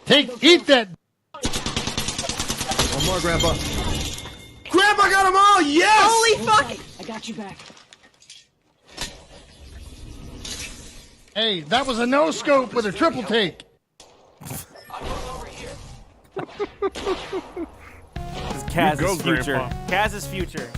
Eat that. One more, Grandpa. Grandpa got them all. Yes. Holy fuck! I got you back. Hey, that was a no scope with a triple take. This is Kaz's future. Grandpa. Kaz's future.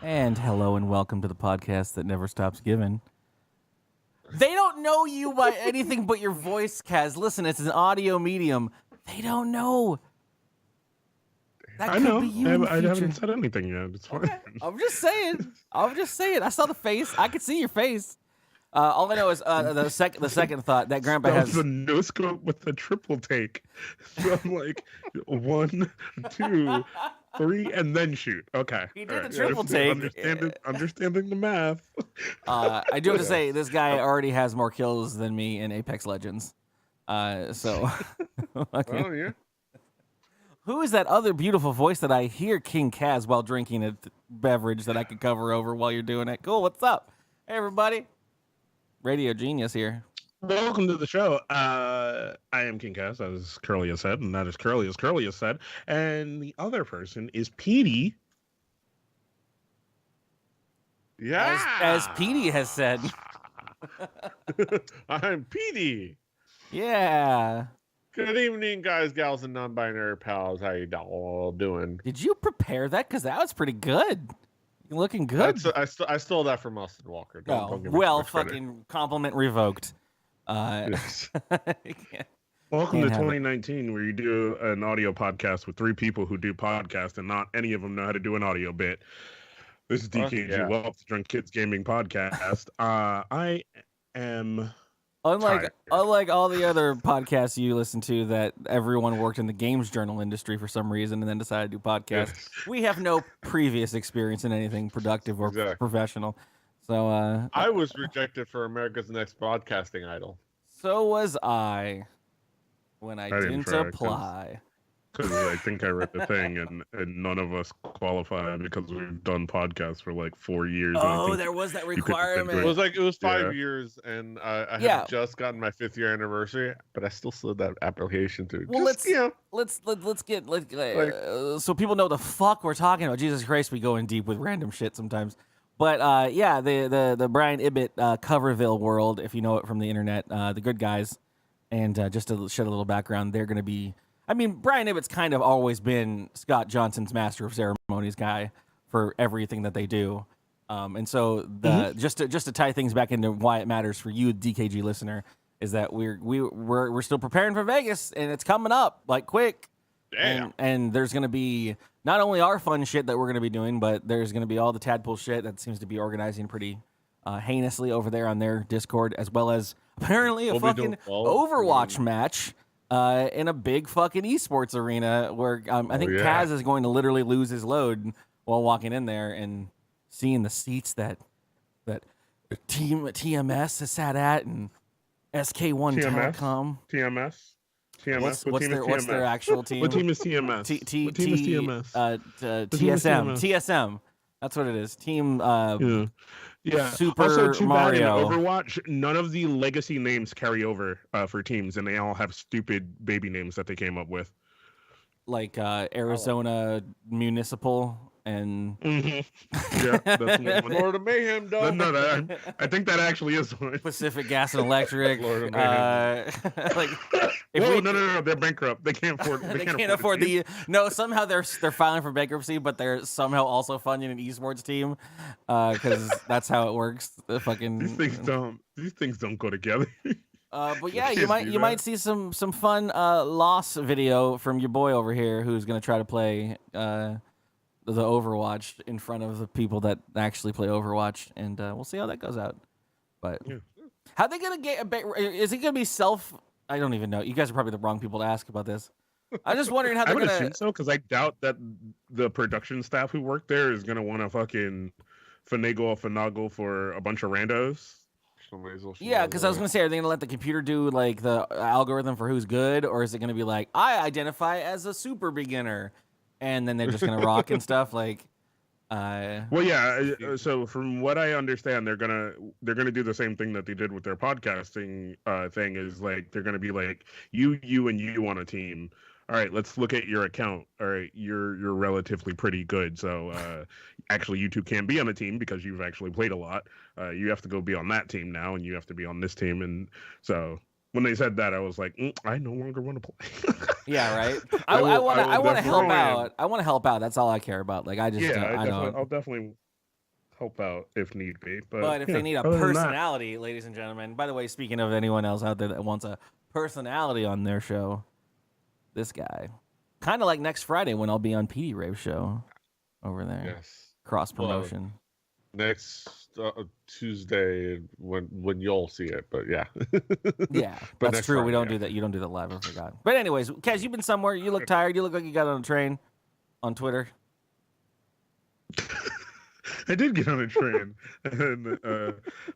And hello and welcome to the podcast that never stops giving. They don't know you by anything but your voice, Kaz. Listen, it's an audio medium. They don't know. That I could know. be you in the I haven't future. said anything yet. It's fine. I'm just saying. I saw the face. I could see your face. All I know is the second thought that Grandpa That was has. a no scope with a triple take. So I'm like 1, 2, 3, and then shoot. Okay. He did All the right. triple take. Understanding the math. I do have to say, this guy already has more kills than me in Apex Legends. So. Okay. Oh yeah. Who is that other beautiful voice that I hear King Kaz while drinking a beverage that I could cover over while you're doing it? Cool. What's up? Hey, everybody. Radio Genius here. Welcome to the show. I am King Cass, as Curly has said, and that is Curly has said. And the other person is Petey. Yeah. As Petey has said. I'm Petey. Yeah. Good evening, guys, gals, and non-binary pals. How you all doing? Did you prepare that? Because that was pretty good. You're looking good. I stole that from Austin Walker. Don't give me Well, too much credit. fucking compliment revoked. Yes. Welcome to Can't have it. 2019, where you do an audio podcast with 3 people who do podcasts, and not any of them know how to do an audio bit. This is dkgWELP, the Drunk Kids Gaming Podcast. I am... Unlike tired. all the other podcasts you listen to that everyone worked in the games journal industry for some reason and then decided to do podcasts, Yes. we have no previous experience in anything productive or Exactly. professional. So I was rejected for America's Next Broadcasting Idol. so was I when I didn't didn't try, 'cause- apply. Because I think I read the thing, and none of us qualify because we've done podcasts for like 4 years. and I Oh, think there was that could have been requirement. It was 5 Yeah. years, and I Yeah. had just gotten my 5th year anniversary, but I still slid that application through. Well, Just, you know, let's get so people know the fuck we're talking about. Jesus Christ, we go in deep with random shit sometimes. But yeah, the Brian Ibbett Coverville world, if you know it from the internet, the good guys, and just to shed a little background, they're going to be. I mean, Brian Ibbett's kind of always been Scott Johnson's master of ceremonies guy for everything that they do, and so just to tie things back into why it matters for you, DKG listener, is that we're still preparing for Vegas, and it's coming up like quick. damn. And there's going to be not only our fun shit that we're going to be doing, but there's going to be all the Tadpole shit that seems to be organizing pretty heinously over there on their Discord, as well as apparently a Hope we fucking don't fall. Overwatch match in a big fucking esports arena where I think yeah. Kaz is going to literally lose his load while walking in there and seeing the seats that Team TMS has sat at and SK1 TMS? Telecom. TMS? TMS? What's their actual team? What team is TMS? T T What team is T TMS? TSM. TMS? TSM. That's what it is. Team Yeah. Super Also, too Mario. bad in Overwatch, none of the legacy names carry over for teams, and they all have stupid baby names that they came up with. like Arizona Municipal and Yeah, that's one. Florida Mayhem, dog. No, I think that actually is one. Pacific Gas and Electric. Florida Like if Whoa, we- no, they're bankrupt. They can't afford. they can't afford the somehow they're filing for bankruptcy, but they're somehow also funding an esports team because that's how it works. The fucking These things don't go together. but yeah, Can't do you that. might see some fun loss video from your boy over here who's gonna try to play the Overwatch in front of the people that actually play Overwatch, and we'll see how that goes out. But Yeah. how they gonna get? Is it gonna be self? I don't even know. You guys are probably the wrong people to ask about this. I'm just wondering how I they're would gonna. assume so, because I doubt that the production staff who work there is gonna want to fucking finagle for a bunch of randos. Yeah, because I was gonna say, are they gonna let the computer do like the algorithm for who's good, or is it gonna be like I identify as a super beginner, and then they're just gonna rock and stuff like? Well, yeah. So from what I understand, they're gonna do the same thing that they did with their podcasting thing. Is like they're gonna be like you, and you on a team. All right, let's look at your account. All right, you're relatively pretty good. So actually, you two can't be on a team because you've actually played a lot. You have to go be on that team now, and you have to be on this team. And so when they said that, I was like, I no longer want to play. Yeah, right. I want to help out. I want to help out. That's all I care about. Like I just I'll definitely help out if need be. But if they need a personality, ladies and gentlemen. By the way, speaking of anyone else out there that wants a personality on their show, this guy, kind of like next Friday when I'll be on PeteyRave show over there. Yes. Cross promotion. Well, next Tuesday when you'll see it, but yeah. Yeah, that's true. Friday, we don't do that. You don't do that live. I forgot. But anyways, Kaz, you've been somewhere. You look tired. You look like you got on a train on Twitter. I did get on a train, and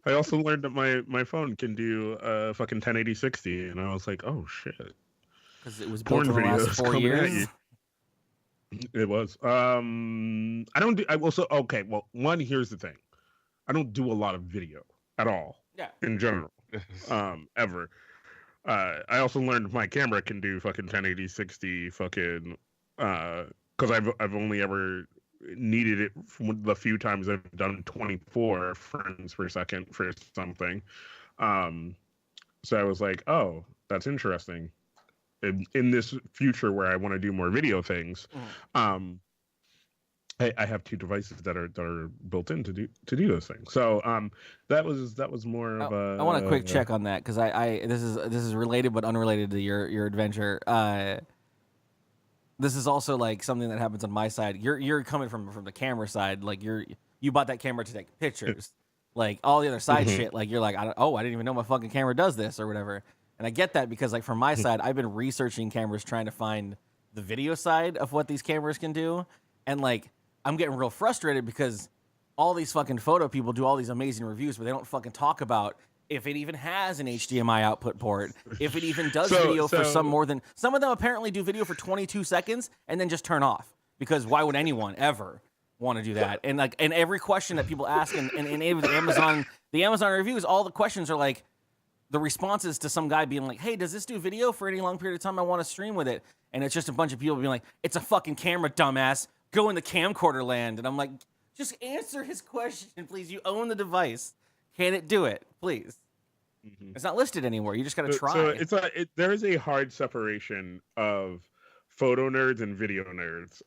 I also learned that my phone can do fucking 1080-60, and I was like, oh shit. Because it was built in the last 4 years. It was. I don't do. I also okay. Well, one, here's the thing. I don't do a lot of video at all. Yeah. In general, ever. I also learned my camera can do fucking 1080-60 fucking because I've only ever needed it the few times I've done 24 frames per second for something. So I was like, oh, that's interesting. In this future where I want to do more video things, I have two devices that are built in to do those things. So that was more of a. I want a quick check on that because this is related but unrelated to your adventure. This is also like something that happens on my side. You're coming from the camera side, like you bought that camera to take pictures, like all the other side shit. Like you're like I didn't even know my fucking camera does this or whatever. And I get that because, like, from my side, I've been researching cameras trying to find the video side of what these cameras can do. And, like, I'm getting real frustrated because all these fucking photo people do all these amazing reviews, but they don't fucking talk about if it even has an HDMI output port, if it even does video for some more than... Some of them apparently do video for 22 seconds and then just turn off. Because why would anyone ever want to do that? And, like, and every question that people ask in the Amazon reviews, all the questions are, like... The responses to some guy being like, hey, does this do video for any long period of time? I want to stream with it. And it's just a bunch of people being like, it's a fucking camera, dumbass. Go in the camcorder land. And I'm like, just answer his question, please. You own the device. Can it do it? Please. Mm-hmm. It's not listed anywhere. You just got to try. So there is a hard separation of photo nerds and video nerds.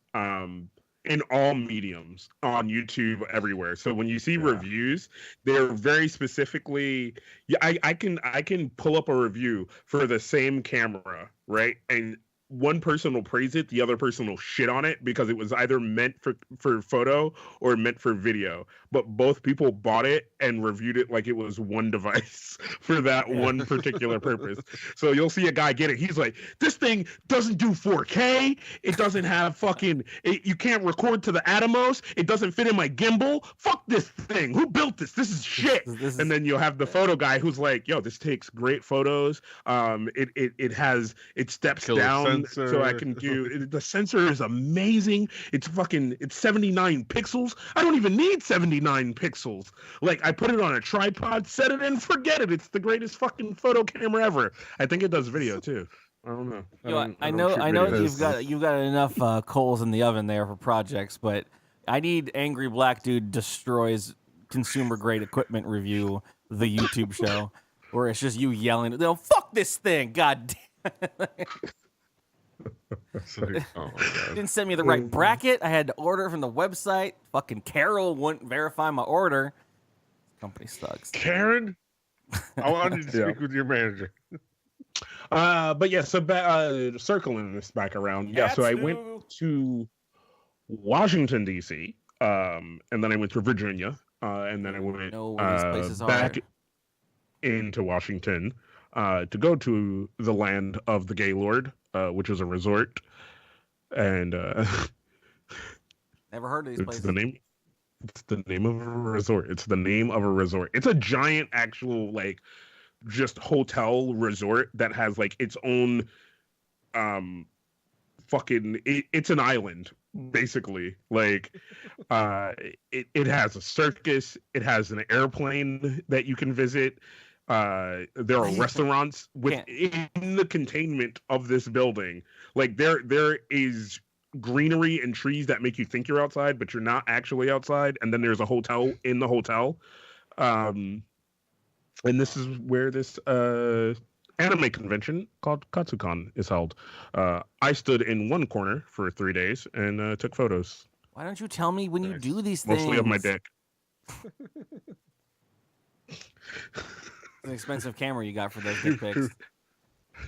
In all mediums, on YouTube, everywhere. So when you see reviews, they're very specifically. Yeah, I can pull up a review for the same camera, right? And one person will praise it, the other person will shit on it because it was either meant for photo or meant for video. But both people bought it and reviewed it like it was one device for that one particular purpose. So you'll see a guy get it. He's like, this thing doesn't do 4K. It doesn't have you can't record to the Atomos. It doesn't fit in my gimbal. Fuck this thing. Who built this? This is shit. And then you'll have the photo guy who's like, yo, this takes great photos. It steps down so I can do the sensor is amazing. It's 79 pixels. I don't even need 79 pixels. Like I put it on a tripod, set it and forget it. It's the greatest fucking photo camera ever. I think it does video too. I don't know. I know you've got enough coals in the oven there for projects, but I need Angry Black Dude Destroys Consumer Grade Equipment Review, the YouTube show, where it's just you yelling, fuck this thing, god damn. Didn't send me the right bracket. I had to order from the website. Fucking Carol wouldn't verify my order. This company sucks. Karen, I wanted to speak with your manager. But yeah, so circling this back around. Yeah, so I went to Washington D.C. And then I went to Virginia, and then I went back into Washington to go to the land of the Gaylord, which was a resort, and Never heard of these places. It's the name of a resort. It's the name of a resort. It's a giant actual like just hotel resort that has like its own it's an island basically. Like it has a circus, it has an airplane that you can visit. There are restaurants within the containment of this building. Like there is greenery and trees that make you think you're outside, but you're not actually outside. And then there's a hotel in the hotel. And this is where this anime convention called Katsucon is held. I stood in one corner for 3 days and took photos. Why don't you tell me when you do these things? Mostly of my dick. An expensive camera you got for those dick pics.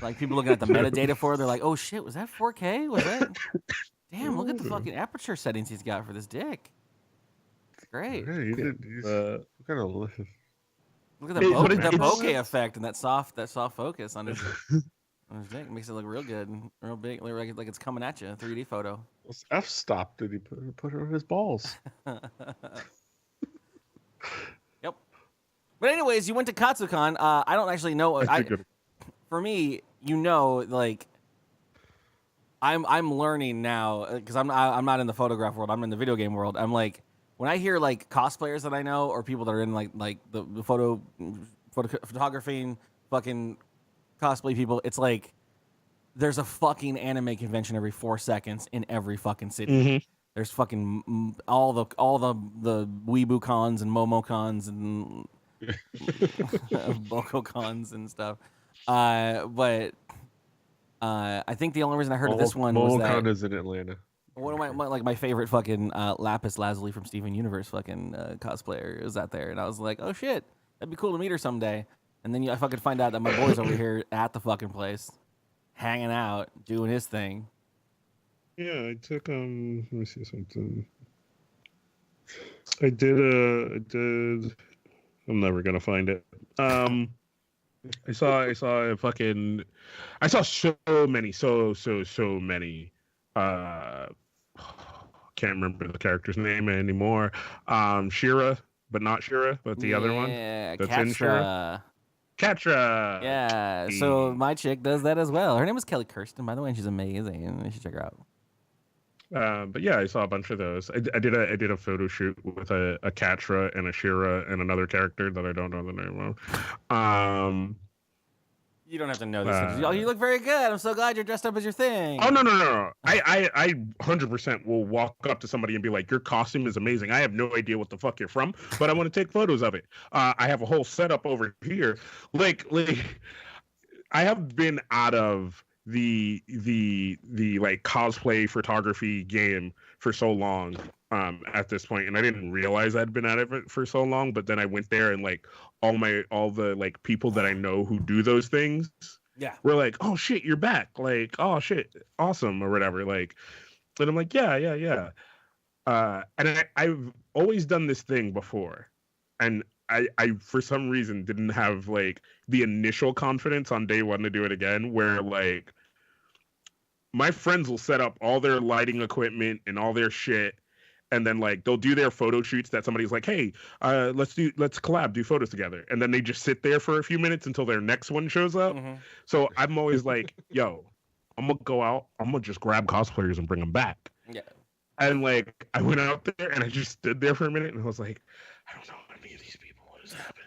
Like people looking at the metadata for it, they're like, oh shit, was that 4K? Was that? Damn, look at the fucking aperture settings he's got for this dick. It's great. Yeah, he's kind of look at the bokeh effect and that soft focus on his dick. Makes it look real good and real big, like it's coming at you. A 3D photo. What's f-stop did he put on his balls? Yep. But anyways, you went to Katsucon. I don't actually know. For me, like I'm learning now because I'm not in the photograph world. I'm in the video game world. I'm like when I hear like cosplayers that I know or people that are in like the photography, fucking cosplay people. It's like there's a fucking anime convention every 4 seconds in every fucking city. Mm-hmm. There's fucking all the Weebu cons and Momo cons and Boko cons and stuff. But I think the only reason I heard of this one was that MomoCon is in Atlanta. One of my favorite fucking Lapis Lazuli from Steven Universe fucking cosplayer is out there, and I was like, oh shit, that'd be cool to meet her someday. And then I fucking find out that my boy's over here at the fucking place, hanging out, doing his thing. Yeah, I took let me see something. I did. I'm never gonna find it. I saw so many. Can't remember the character's name anymore. Shira, but not Shira, but the other one. Yeah, that's in Shira. Katra. Yeah. So my chick does that as well. Her name is Kelly Kirsten, by the way, and she's amazing. You should check her out. But yeah, I saw a bunch of those. I did a photo shoot with a Katra and a Shira and another character that I don't know the name of. You don't have to know this. You look very good. I'm so glad you're dressed up as your thing. Oh no! I 100% will walk up to somebody and be like, "Your costume is amazing. I have no idea what the fuck you're from, but I want to take photos of it. I have a whole setup over here. Like I have been out of the like cosplay photography game for so long at this point, and I didn't realize I'd been out of it for so long. But then I went there and like all the like people that I know who do those things, were like, oh shit, you're back, like, oh shit, awesome, or whatever, like, and I'm like, yeah. And I've always done this thing before, and I for some reason didn't have like the initial confidence on day one to do it again, where like my friends will set up all their lighting equipment and all their shit, and then like they'll do their photo shoots that somebody's like, hey, let's collab, do photos together, and then they just sit there for a few minutes until their next one shows up. Mm-hmm. So I'm always like, yo, I'm gonna go out, I'm gonna just grab cosplayers and bring them back. Yeah. And like I went out there and I just stood there for a minute and I was like, I don't know any of these people. What is happening?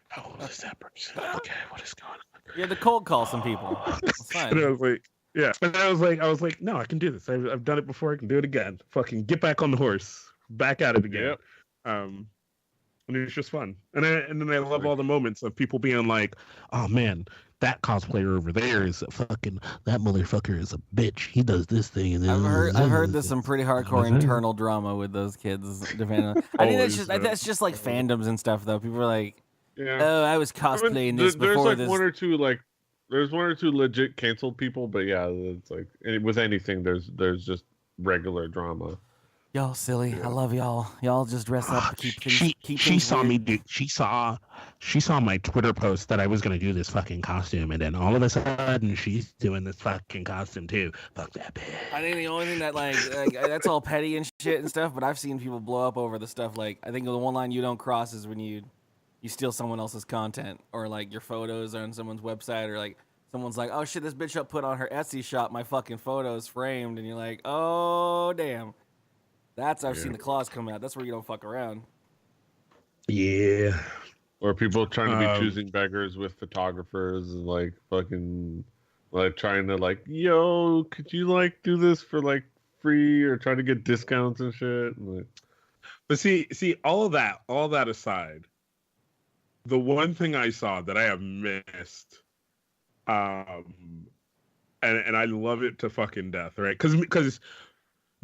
How old is that person? Okay, what is going on? You had to cold call some people. That's fine. And I was like, yeah. And I was like, no, I can do this. I've done it before. I can do it again. Fucking get back on the horse. Back at it again. Yep. And it's just fun. And then I love all the moments of people being like, oh man, that cosplayer over there is that motherfucker is a bitch. He does this thing. And then I've heard there's some pretty hardcore internal drama with those kids. I think that's just like fandoms and stuff though. People are like, oh, I was cosplaying this before this. There's one or two legit canceled people, but yeah, it's like with anything, there's just regular drama. Y'all silly. I love y'all. Y'all just dress up to keep things. She saw me do. She saw my Twitter post that I was gonna do this fucking costume, and then all of a sudden she's doing this fucking costume too. Fuck that bitch. I think the only thing that like that's all petty and shit and stuff. But I've seen people blow up over the stuff. Like I think the one line you don't cross is when you steal someone else's content or like your photos on someone's website or like someone's like, oh shit, this bitch up put on her Etsy shop my fucking photos framed, and you're like, oh damn. I've seen the claws come out. That's where you don't fuck around. Yeah. Or people trying to be choosing beggars with photographers and like fucking like trying to like, yo, could you like do this for like free or trying to get discounts and shit. Like, but see, all that aside, the one thing I saw that I have missed, and I love it to fucking death, right? Because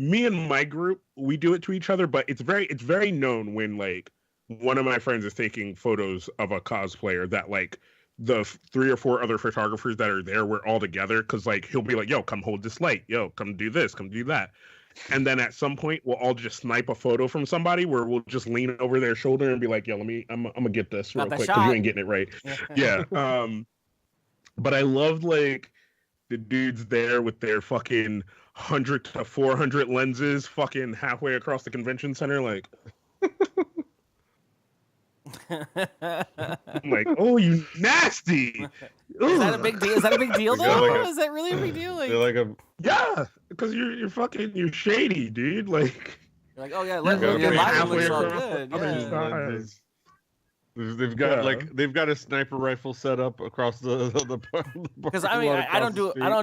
me and my group, we do it to each other, but it's very known when like one of my friends is taking photos of a cosplayer that like the 3 or 4 other photographers that are there, we're all together, because like he'll be like, yo, come hold this light, yo, come do this, come do that. And then at some point we'll all just snipe a photo from somebody where we'll just lean over their shoulder and be like, yo, I'm gonna get this real quick because you ain't getting it right. Yeah. But I loved like the dudes there with their fucking 100 to 400 lenses fucking halfway across the convention center, like I'm like, oh, you nasty. Is that a big deal? Is that a big deal though? Is that really a big deal? Like, yeah, because you're shady, dude. Like, you're like, oh yeah, your lighting looks all good. Yeah. They've got they've got a sniper rifle set up across the because I mean I don't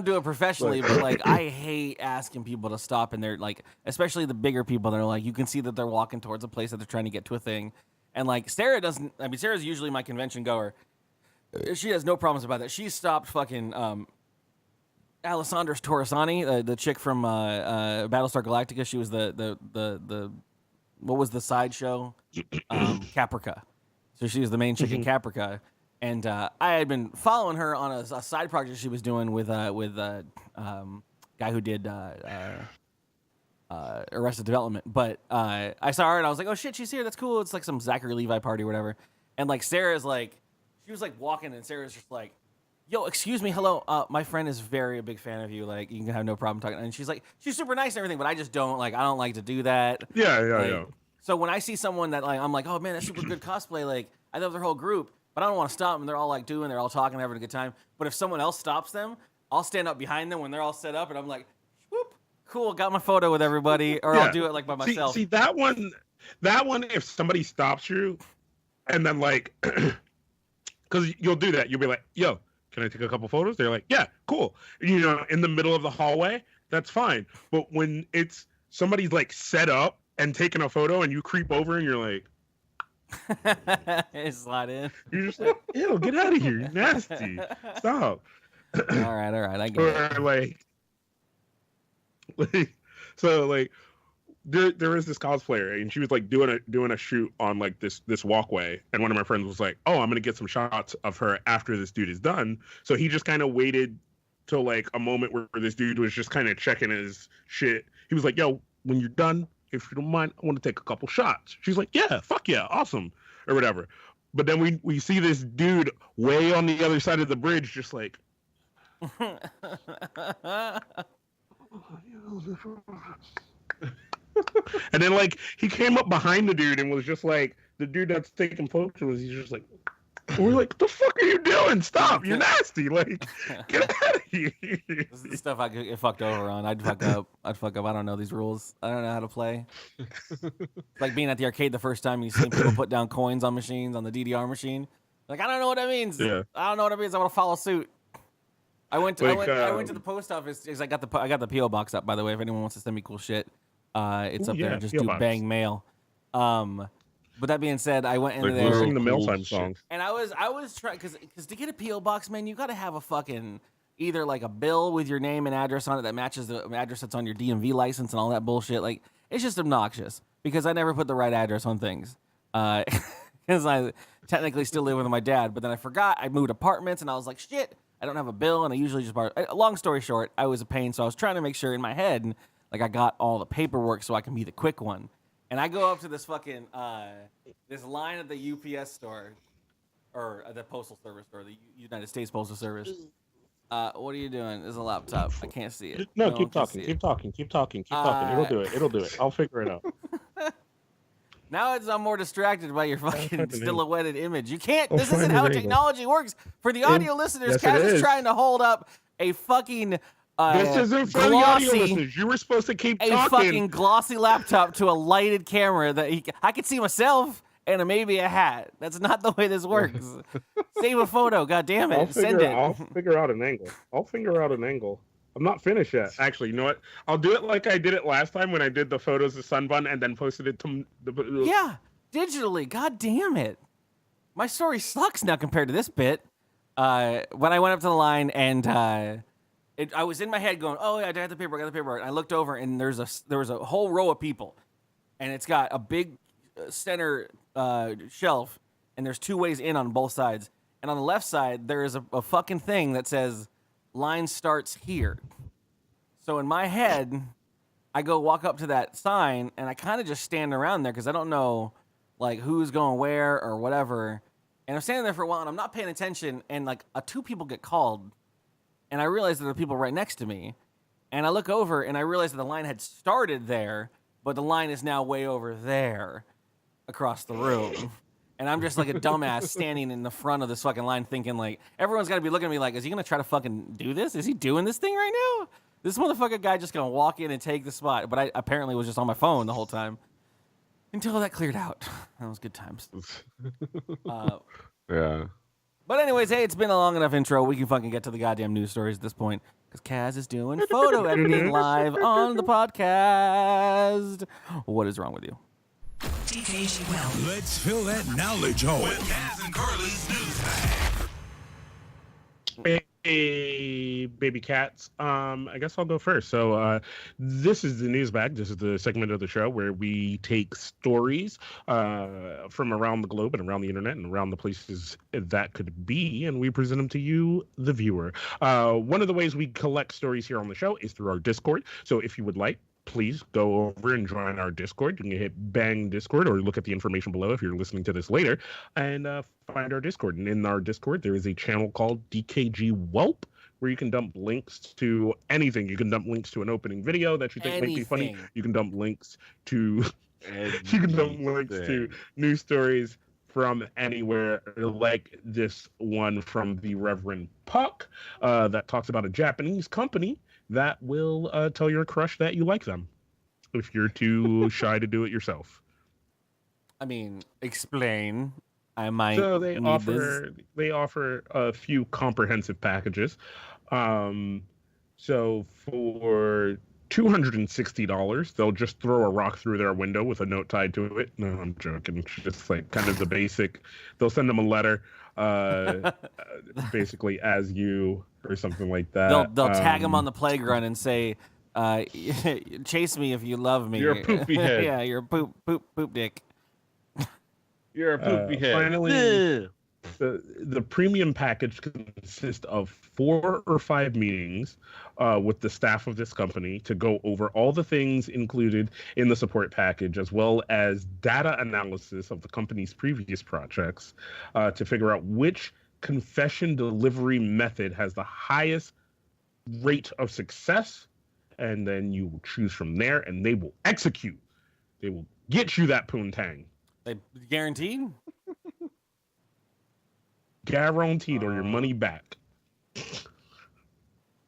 do it professionally, but like I hate asking people to stop, and they're like, especially the bigger people, they're like, you can see that they're walking towards a place that they're trying to get to a thing, and like Sarah doesn't. I mean, Sarah's usually my convention goer. She has no problems about that. She stopped fucking Alessandra Torresani, the chick from Battlestar Galactica. She was the what was the sideshow? Caprica. So she was the main chick in Caprica, and I had been following her on a side project she was doing with guy who did Arrested Development. But I saw her and I was like, oh shit, she's here. That's cool. It's like some Zachary Levi party or whatever. And like Sarah's like, she was like walking, and Sarah's just like, yo, excuse me, hello. My friend is a big fan of you. Like, you can have no problem talking. And she's like, she's super nice and everything, but I just don't like to do that. Yeah. So when I see someone that like, I'm like, oh man, that's super good cosplay. Like, I love their whole group, but I don't want to stop them. They're all like they're all talking, having a good time. But if someone else stops them, I'll stand up behind them when they're all set up, and I'm like, whoop, cool, got my photo with everybody, or I'll do it like by myself. See that one, if somebody stops you, and then like, because you'll do that, you'll be like, yo, can I take a couple photos? They're like, yeah, cool. You know, in the middle of the hallway, that's fine. But when it's somebody's like set up and taking a photo, and you creep over, and you're like, slide in. You're just like, ew, get out of here, you nasty. Stop. All right, I get it. Or like, so like, there is this cosplayer, and she was like doing a shoot on like this walkway, and one of my friends was like, oh, I'm gonna get some shots of her after this dude is done. So he just kind of waited till like a moment where this dude was just kind of checking his shit. He was like, yo, when you're done, if you don't mind, I want to take a couple shots. She's like, yeah, fuck yeah, awesome, or whatever. But then we see this dude way on the other side of the bridge, just like, and then like he came up behind the dude and was just like, the dude that's taking photos, he's just like, we're like, what the fuck are you doing? Stop, you're nasty. Like, get out of here. This is the stuff I get fucked over on. I'd fuck up. I don't know these rules. I don't know how to play. It's like being at the arcade the first time and you see people put down coins on machines, on the DDR machine. Like, I don't know what that means. Yeah. I don't know what it means. I want to follow suit. I went to the post office because I got the PO box up, by the way. If anyone wants to send me cool shit, it's up there. Just do box. Bang mail. But that being said, I went into there. Sing the mail time songs. And I was trying because to get a PO box, man, you got to have a fucking either like a bill with your name and address on it that matches the address that's on your DMV license and all that bullshit. Like, it's just obnoxious because I never put the right address on things. Because I technically still live with my dad, but then I forgot. I moved apartments and I was like, shit, I don't have a bill, and I usually just borrow. Long story short, I was a pain, so I was trying to make sure in my head, and Like I got all the paperwork so I can be the quick one. And I go up to this fucking this line at the UPS store or the Postal Service store, the United States Postal Service. What are you doing? There's a laptop. I can't see it. No, keep talking. Keep talking. It'll do it. I'll figure it out. Now I'm more distracted by your fucking silhouetted image. You can't. This isn't how technology works. For the audio listeners, Kaz is trying to hold up a fucking this isn't for the audio listeners. You were supposed to keep talking. A fucking glossy laptop to a lighted camera that I could see myself and maybe a hat. That's not the way this works. Save a photo. God damn it. Send it. I'll figure out an angle. I'm not finished yet. Actually, you know what? I'll do it like I did it last time when I did the photos of Sunbun and then posted it to the... Yeah, digitally. God damn it. My story sucks now compared to this bit. When I went up to the line and I was in my head going, oh, yeah, I got the paperwork. And I looked over and there was a whole row of people. And it's got a big center shelf. And there's two ways in on both sides. And on the left side, there is a fucking thing that says... line starts here. So in my head, I go walk up to that sign and I kind of just stand around there because I don't know like who's going where or whatever. And I'm standing there for a while and I'm not paying attention and like two people get called and I realize that there are people right next to me. And I look over and I realize that the line had started there, but the line is now way over there across the room. And I'm just like a dumbass standing in the front of this fucking line thinking like, everyone's got to be looking at me like, is he going to try to fucking do this? Is he doing this thing right now? This motherfucker guy just going to walk in and take the spot. But I apparently was just on my phone the whole time until that cleared out. That was good times. Yeah. But anyways, hey, it's been a long enough intro. We can fucking get to the goddamn news stories at this point because Kaz is doing photo editing live on the podcast. What is wrong with you? dkgWELP. Let's fill that knowledge hole with Kaz and Carly's news bag. Hey, baby cats. I guess I'll go first. So this is the news bag. This is the segment of the show where we take stories from around the globe and around the internet and around the places that could be, and we present them to you, the viewer. One of the ways we collect stories here on the show is through our Discord. So if you would like, please go over and join our Discord. You can hit bang Discord or look at the information below if you're listening to this later and find our Discord. And in our Discord, there is a channel called dkgWELP where you can dump links to anything. You can dump links to an opening video that you think might be funny. You can dump links to news stories from anywhere, like this one from the Reverend Puck that talks about a Japanese company that will tell your crush that you like them if you're too shy to do it yourself. I mean, explain. I might. So they offer a few comprehensive packages. So for $260, they'll just throw a rock through their window with a note tied to it. No, I'm joking. It's just like kind of the basic. They'll send them a letter, basically as you or something like that. They'll tag them on the playground and say, "Chase me if you love me." You're a poopy head. Yeah, you're a poop dick. You're a poopy head. Finally, the premium package consists of 4 or 5 meetings with the staff of this company to go over all the things included in the support package, as well as data analysis of the company's previous projects to figure out which confession delivery method has the highest rate of success. And then you will choose from there, and they will execute. They will get you that poontang. They guaranteed? Guaranteed, or your money back.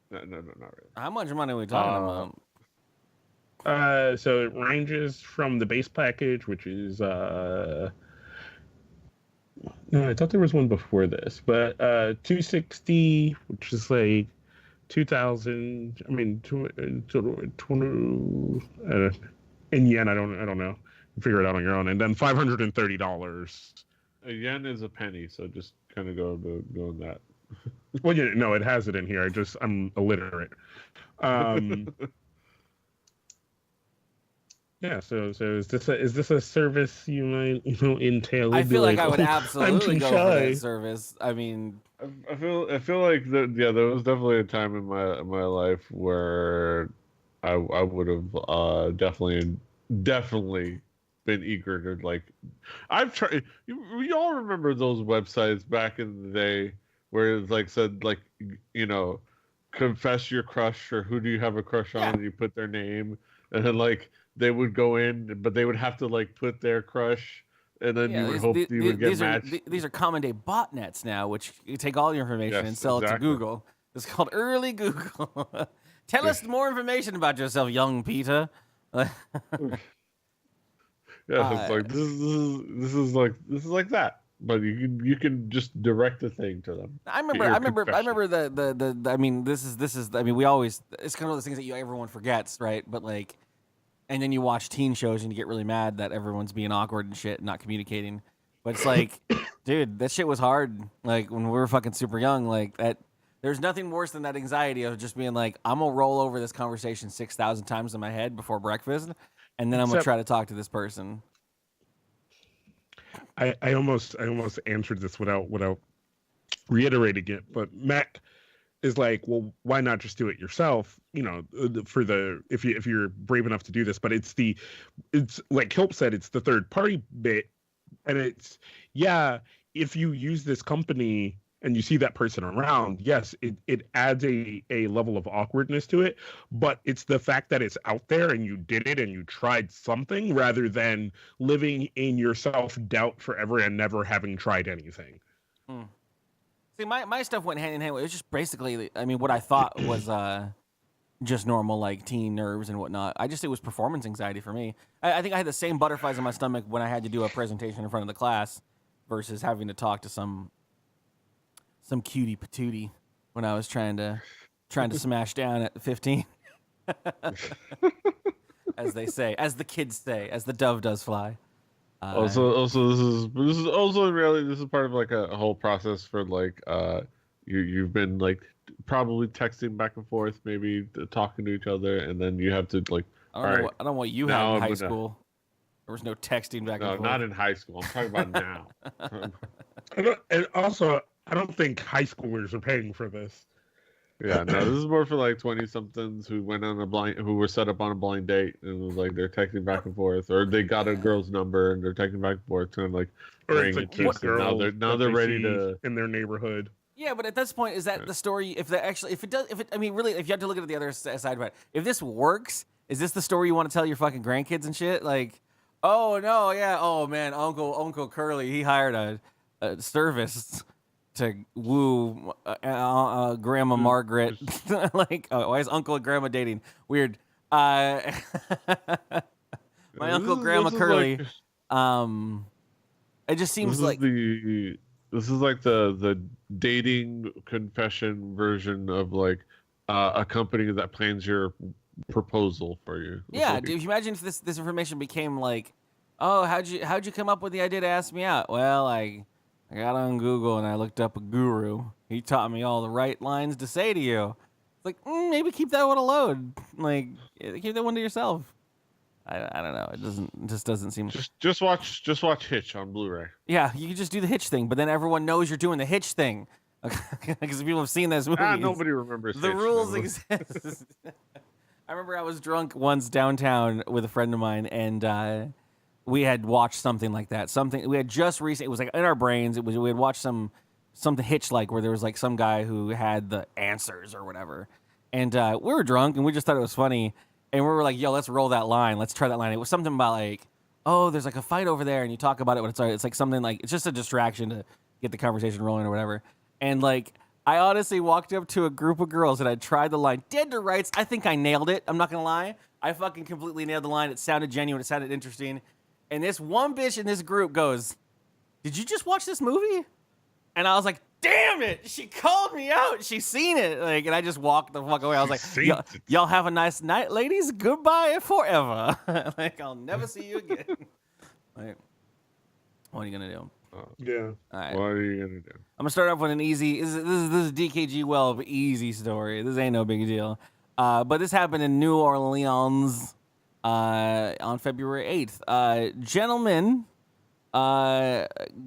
No, not really. How much money are we talking about? So it ranges from the base package, which is no, I thought there was one before this, but $260, which is like 2,000. I mean, 20 in yen. I don't know. Figure it out on your own. And then $530. A yen is a penny, so just kind of go on that. Well, yeah, no, it has it in here. I'm illiterate. Yeah. So is this a service you might entail? I feel like I would absolutely go for that service. I mean, I feel like there was definitely a time in my life where I would have definitely been eager to like. I've tried. You all remember those websites back in the day where it like said like confess your crush or who do you have a crush on, and you put their name, and then like they would go in, but they would have to like put their crush. And then you would hope you would get matched. These are common day botnets now, which you take all your information and sell it to Google. It's called early Google. Tell us more information about yourself, young Peter. It's like this is like that, but you can just direct the thing to them. I remember the I mean this is I mean we always, it's kind of those things that everyone forgets, right? But like, and then you watch teen shows and you get really mad that everyone's being awkward and shit and not communicating. But it's like, dude, that shit was hard. Like when we were fucking super young, like that. There's nothing worse than that anxiety of just being like, I'm gonna roll over this conversation 6,000 times in my head before breakfast, and then I'm gonna try to talk to this person. I almost answered this without reiterating it, but Mac is like, well, why not just do it yourself? You know, for the if you're brave enough to do this, but it's like Hilp said, it's the third party bit, and it's if you use this company and you see that person around, yes, it adds a level of awkwardness to it, but it's the fact that it's out there and you did it and you tried something rather than living in your self-doubt forever and never having tried anything. See, my stuff went hand in hand. It was just basically, I mean, what I thought was just normal, like teen nerves and whatnot. It was performance anxiety for me. I think I had the same butterflies in my stomach when I had to do a presentation in front of the class versus having to talk to some cutie patootie when I was trying to smash down at 15. As they say, as the kids say, as the dove does fly. Also, this is also really, this is part of like a whole process for like you've been like probably texting back and forth, maybe talking to each other, and then you have to like. I don't know what you had in high school. There was no texting back and forth. No, not in high school. I'm talking about now. I don't think high schoolers are paying for this. Yeah, no, this is more for like 20-somethings who were set up on a blind date and was like they're texting back and forth, or they got a girl's number and they're texting back and forth, trying to like bring interest. Now they're ready to in their neighborhood. Yeah, but at this point, is that the story? If you have to look at the other side of it, if this works, is this the story you want to tell your fucking grandkids and shit? Like, oh no, yeah, oh man, Uncle Curly, he hired a service to woo Grandma Margaret. Like, why is Uncle and Grandma dating? Weird. My Uncle Grandma Curly. It just seems like this is like the dating confession version of like a company that plans your proposal for you. Yeah, dude, imagine if this information became like, oh, how'd you come up with the idea to ask me out? Well, I got on Google and I looked up a guru. He taught me all the right lines to say to you. It's like, maybe keep that one alone. Like, keep that one to yourself. I don't know. It just doesn't seem. Just watch Hitch on Blu-ray. Yeah, you can just do the Hitch thing, but then everyone knows you're doing the Hitch thing because people have seen this movie. Nobody remembers the Hitch, rules exist. I remember I was drunk once downtown with a friend of mine, and we had watched something like that. Something we had just recently. It was like in our brains. We had watched something Hitch like where there was like some guy who had the answers or whatever, and we were drunk and we just thought it was funny. And we were like, yo, let's roll that line. Let's try that line. It was something about like, oh, there's like a fight over there, and you talk about it when it's like something like, it's just a distraction to get the conversation rolling or whatever. And like, I honestly walked up to a group of girls and I tried the line dead to rights. I think I nailed it. I'm not going to lie. I fucking completely nailed the line. It sounded genuine. It sounded interesting. And this one bitch in this group goes, did you just watch this movie? And I was like, damn it, she called me out. She's seen it. Like, and I just walked the fuck away. I was like, y'all have a nice night, ladies. Goodbye forever. Like, I'll never see you again. Like, what are you gonna do? Yeah. All right. What are you gonna do? I'm gonna start off with an easy. This is dkgWELP easy story. This ain't no big deal. But this happened in New Orleans on February 8th. Gentleman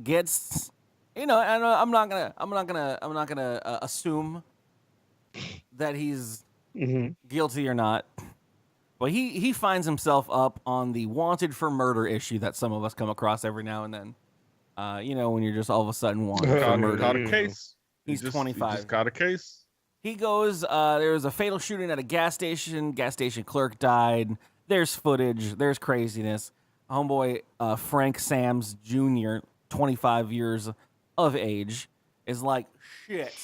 gets. You know, and I'm not gonna assume that he's guilty or not. But he finds himself up on the wanted for murder issue that some of us come across every now and then. When you're just all of a sudden wanted for murder. Got a case. He's 25. He just got a case. He goes, there was a fatal shooting at a gas station. Gas station clerk died. There's footage. There's craziness. Homeboy Frank Sams Jr., 25 years of age, is like, shit,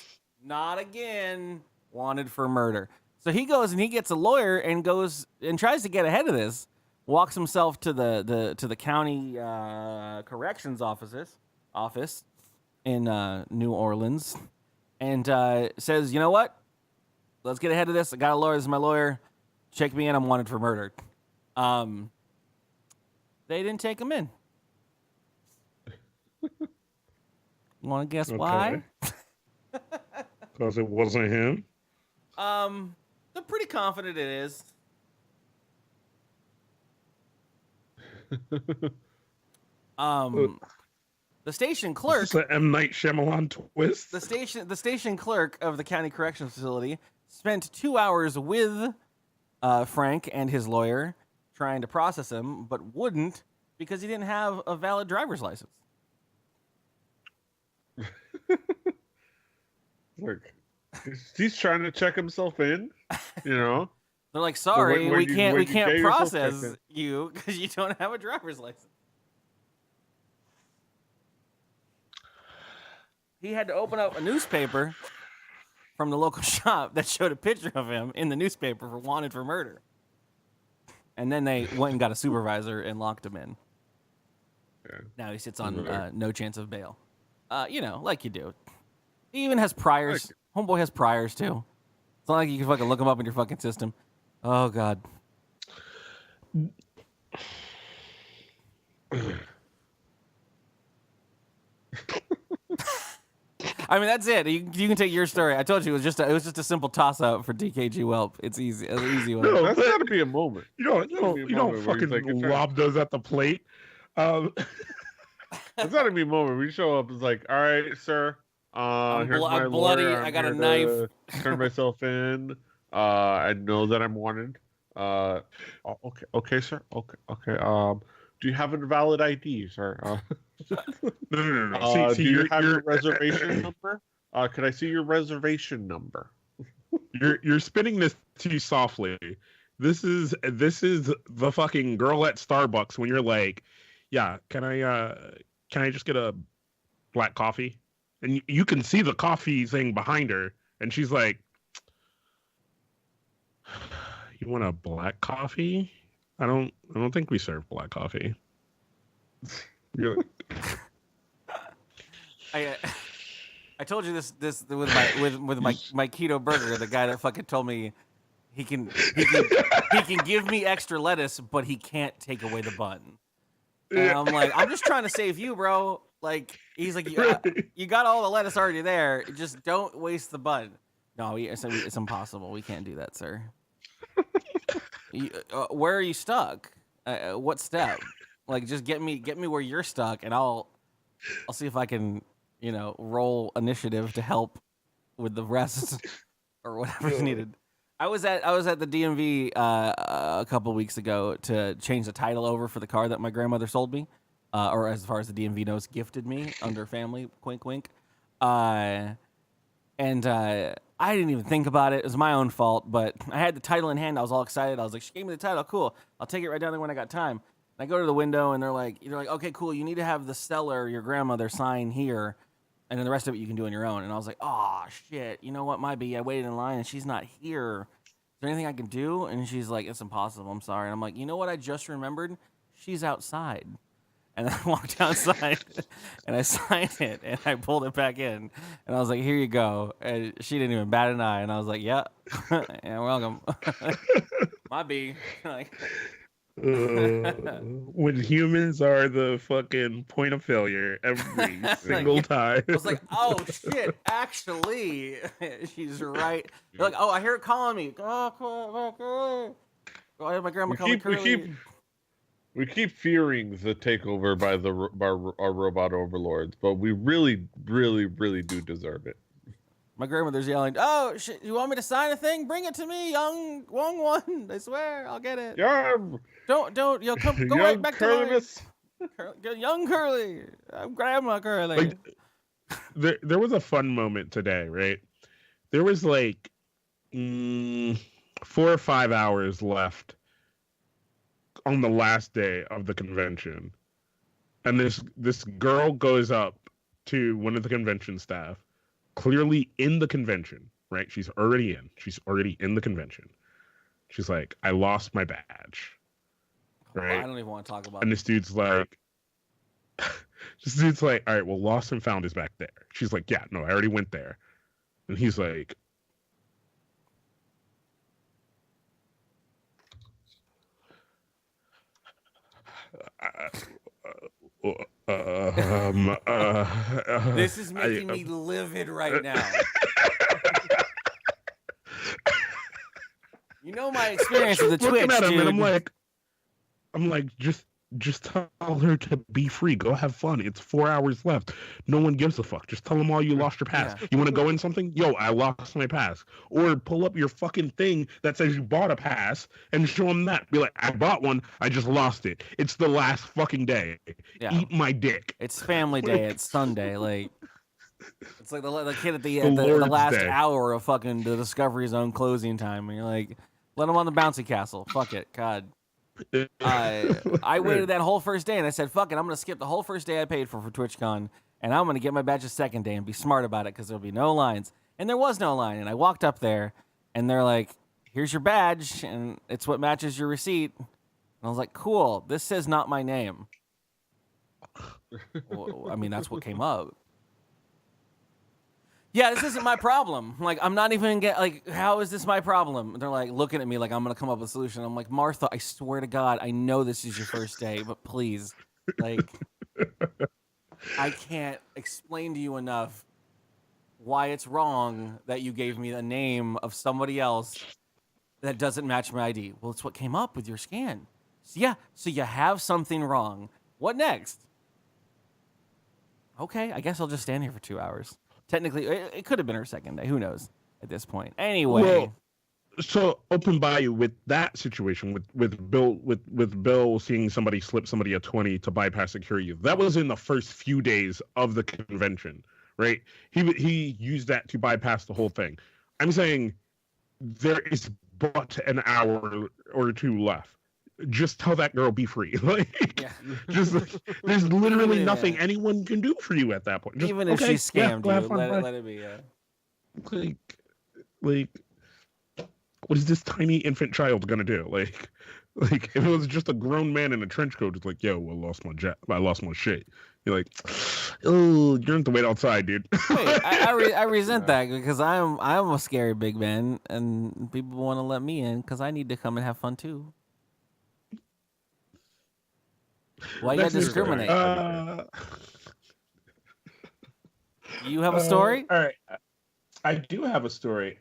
not again. Wanted for murder. So he goes and he gets a lawyer and goes and tries to get ahead of this. Walks himself to the county corrections office in New Orleans, and says, "You know what? Let's get ahead of this. I got a lawyer. This is my lawyer. Check me in. I'm wanted for murder." They didn't take him in. Want to guess why? Because it wasn't him. They're pretty confident it is. The station clerk. It's the M. Night Shyamalan twist. The station clerk of the county corrections facility spent 2 hours with Frank and his lawyer trying to process him, but wouldn't because he didn't have a valid driver's license. Look, he's trying to check himself in, They're like, sorry, we can't process checked you because you don't have a driver's license. He had to open up a newspaper from the local shop that showed a picture of him in the newspaper for wanted for murder. And then they went and got a supervisor and locked him in. Yeah. Now he sits on no chance of bail. Like you do. He even has priors. Homeboy has priors, too. It's not like you can fucking look him up in your fucking system. Oh, God. I mean, that's it. You can take your story. I told you it was just a simple toss out for dkgWELP. It's easy. It's an easy one. No, that's got to be a moment. You don't fucking lob those at the plate. That's got to be a moment. We show up. It's like, all right, sir. I'm here's my bloody. lawyer. I got a knife. Turn myself in. I know that I'm wanted. Okay, sir. Okay. Do you have a valid ID, sir? No. Do you have your reservation number? Could I see your reservation number? You're spinning this too softly. This is the fucking girl at Starbucks when you're like, yeah, can I just get a black coffee? And you can see the coffee thing behind her, and she's like, "You want a black coffee? I don't think we serve black coffee." Really? I told you this with my keto burger. The guy that fucking told me he can give me extra lettuce, but he can't take away the bun. And I'm like, I'm just trying to save you, bro. Like, he's like, you got all the lettuce already there. Just don't waste the bun. No, it's impossible. We can't do that, sir. Where are you stuck? What step? Like, just get me where you're stuck, and I'll see if I can, roll initiative to help with the rest or whatever's needed. I was at the DMV a couple weeks ago to change the title over for the car that my grandmother sold me, or as far as the DMV knows, gifted me under family, wink wink. And I didn't even think about it. It was my own fault, but I had the title in hand. I was all excited. I was like, she gave me the title. Cool. I'll take it right down there when I got time. And I go to the window, and they're like, okay, cool. You need to have the seller, your grandmother, sign here, and then the rest of it you can do on your own. And I was like, oh, shit. You know what? Might be. I waited in line, and she's not here. Is there anything I can do? And she's like, it's impossible. I'm sorry. And I'm like, you know what? I just remembered. She's outside. And I walked outside, and I signed it, and I pulled it back in. And I was like, here you go. And she didn't even bat an eye. And I was like, yeah, yeah, welcome. My B. When humans are the fucking point of failure every single time. I was like, oh, shit, actually, she's right. They're like, oh, I hear it calling me. Oh, I have my grandma calling Curly. We keep fearing the takeover by our robot overlords, but we really, really, really do deserve it. My grandmother's yelling, "Oh shit! You want me to sign a thing? Bring it to me, young one. I swear, I'll get it. Yeah, Don't. Come. Go right back to my young Curly. I'm Grandma Curly." Like, there was a fun moment today, right? There was like 4 or 5 hours left on the last day of the convention, and this girl goes up to one of the convention staff, clearly in the convention, right? She's already in the convention. She's like, "I lost my badge," right? I don't even want to talk about. And this dude's like, "All right, well, lost and found is back there." She's like, "Yeah, no, I already went there," and he's like, This is making me livid right now. You know my experience with the Twitch, looking at him, dude. and I'm like, just tell her to be free. Go have fun. It's 4 hours left. No one gives a fuck. Just tell them all you lost your pass. Yeah. You want to go in something? Yo, I lost my pass. Or pull up your fucking thing that says you bought a pass and show them that. Be like, I bought one. I just lost it. It's the last fucking day. Yeah. Eat my dick. It's family day. It's Sunday. Like, it's like the kid at the Lord's last Day. hour of fucking the Discovery Zone closing time, and you're like, let him on the bouncy castle. Fuck it, God. I waited that whole first day, and I said, fuck it, I'm gonna skip the whole first day I paid for TwitchCon, and I'm gonna get my badge the second day and be smart about it because there'll be no lines. And there was no line, and I walked up there, and they're like, here's your badge, and it's what matches your receipt. And I was like, cool, this says not my name. Well, I mean, that's what came up. Yeah, this isn't my problem. Like, I'm not even how is this my problem? And they're like looking at me like I'm gonna come up with a solution. I'm like, Martha, I swear to God, I know this is your first day, but please, like, I can't explain to you enough why it's wrong that you gave me the name of somebody else that doesn't match my ID. Well, it's what came up with your scan. So, yeah, so you have something wrong. What next? Okay, I guess I'll just stand here for 2 hours. Technically, it could have been her second day. Who knows at this point? Anyway. Well, so open bayou with that situation with Bill seeing somebody slip somebody a 20 to bypass security. That was in the first few days of the convention, right? He used that to bypass the whole thing. I'm saying there is but an hour or two left. Just tell that girl be free. Like, yeah. There's literally nothing anyone can do for you at that point. Just, even if she scammed you, let it be. Yeah. Like, what is this tiny infant child gonna do? Like if it was just a grown man in a trench coat, it's like, yo, I lost my shit. You're like, oh, you're gonna have to wait outside, dude. Wait, I resent that because I'm a scary big man, and people want to let me in because I need to come and have fun too. Why you gotta discriminate? You have a story? All right. I do have a story.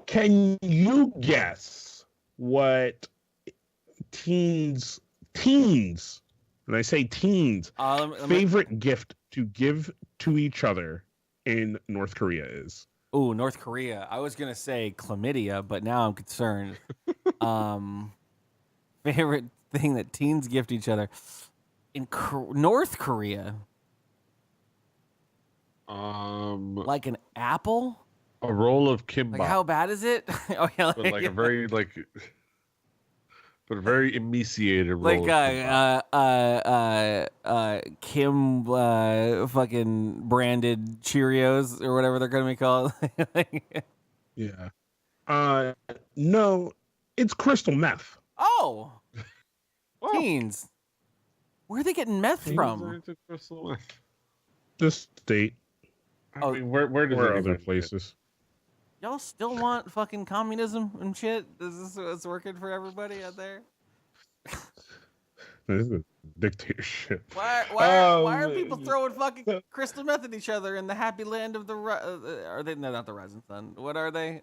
Can you guess what teens, when I say teens, favorite gift to give to each other in North Korea is? Ooh, North Korea. I was gonna say chlamydia, but now I'm concerned. Favorite thing that teens gift each other in North Korea. Like an apple? A roll of kimbap. Like, how bad is it? Oh yeah, but like a very but a very emaciated roll. Like Kim fucking branded Cheerios or whatever they're gonna be called. Yeah. No, it's crystal meth. Oh. Teens. Where are they getting meth from? The state. I mean, where does or other places? Y'all still want fucking communism and shit? Is this what's working for everybody out there? This is a dictatorship. Why are people throwing fucking crystal meth at each other in the happy land of the are they? No, not the rising sun. What are they?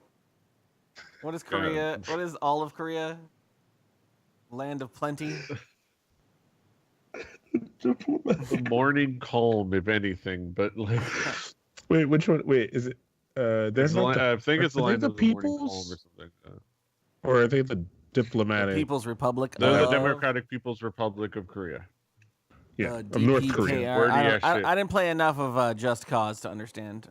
What is Korea? What is all of Korea? Land of plenty. The morning calm, if anything, but like. Wait, which one? Wait, is it they're not I think it's the are they line the of the morning calm or People's, something like that. or are they the The diplomatic? People's Republic They're the of Democratic People's Republic of Korea. Yeah, the of North Korea. DPKR. Wordy I, ass don't, shit. I didn't play enough of Just Cause to understand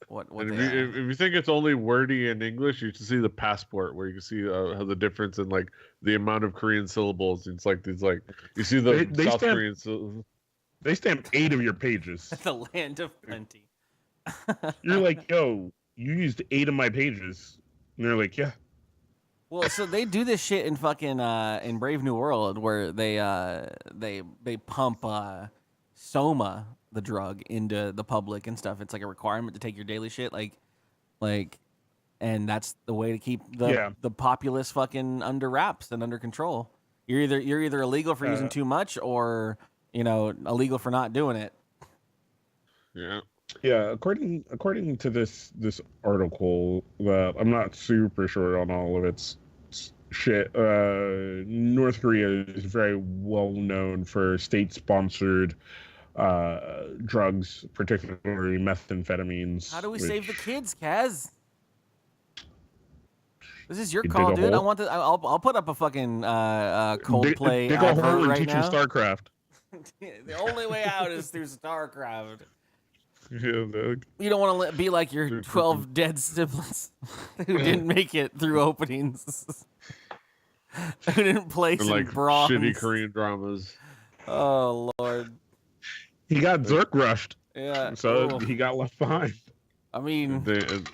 what And they if you think it's only wordy in English, you should see the passport where you can see how the difference in like the amount of Korean syllables. It's like these like you see the They South stamp- Korean syllables. They stamp 8 of your pages. the land of plenty. You're like, yo, you used 8 of my pages. And they're like, yeah. Well, so they do this shit in fucking in Brave New World where they pump Soma, the drug, into the public and stuff. It's like a requirement to take your daily shit, like, and that's the way to keep the populace fucking under wraps and under control. You're either illegal for using too much, or illegal for not doing it. Yeah. Yeah, according to this article that I'm not super sure on all of its shit, North Korea is very well known for state-sponsored drugs, particularly methamphetamines. How do we save the kids, Kaz? This is your You call, dig a dude. I hole? want to. I'll put up a fucking Coldplay dig a advert hole and right teach now. them StarCraft. The only way out is through StarCraft. Yeah, You don't want to be like your 12 dead siblings who didn't make it through openings. Who didn't place And in like bronze. shitty Korean dramas. Oh, Lord. he got Zerk rushed, Yeah. so Ooh. he got left behind. I mean, Fucking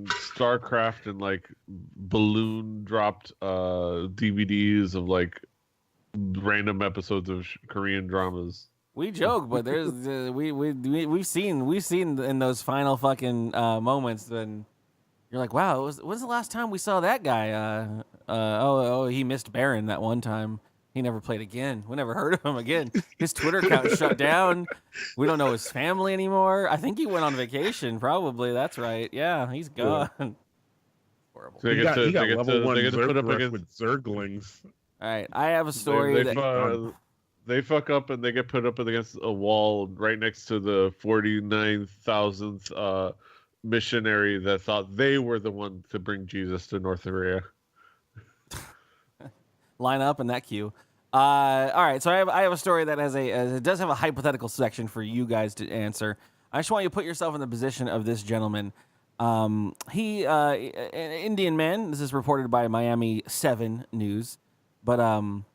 StarCraft and like balloon dropped DVDs of like random episodes of Korean dramas. we joke, but there's we've seen in those final fucking moments when you're like, wow, when's the last time we saw that guy? He missed Baron that one time. He never played again. We never heard of him again. His Twitter account shut down. We don't know his family anymore. I think he went on vacation, probably. That's right. Yeah, he's gone. Yeah. Horrible. So He got level 1 they get to put Zerk up rush against with Zerglings. All right, I have a story they fuck up and they get put up against a wall right next to the 49,000th missionary that thought they were the one to bring Jesus to North Korea. line up in that queue. All right, so I have a story that it does have a hypothetical section for you guys to answer. I just want you to put yourself in the position of this gentleman. An Indian man. This is reported by Miami 7 News. But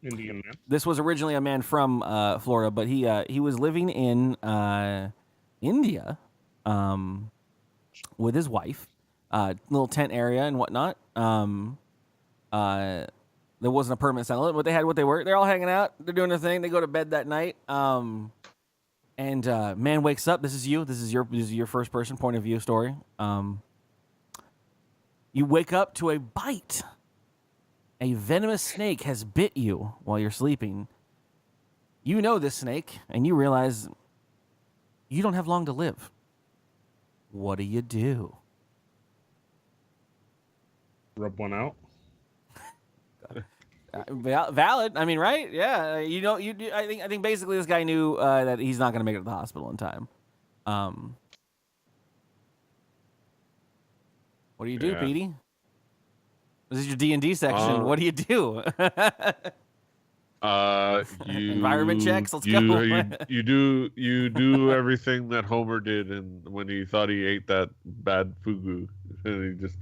Indian man. this was originally a man from Florida, but he was living in India with his wife, little tent area and whatnot. There wasn't a permanent settlement, but they had what they were. They're all hanging out. They're doing their thing. They go to bed that night. And man wakes up. This is you. This is your first person point of view story. You wake up to a bite. A venomous snake has bit you while you're sleeping. You know this snake, and you realize you don't have long to live. What do? Rub one out. Valid. I mean, right? Yeah. You know, you. I think basically this guy knew that he's not going to make it to the hospital in time. What do you do, Petey? This is your D&D section. What do? Environment checks. Let's go. You do everything that Homer did, and when he thought he ate that bad fugu, and he just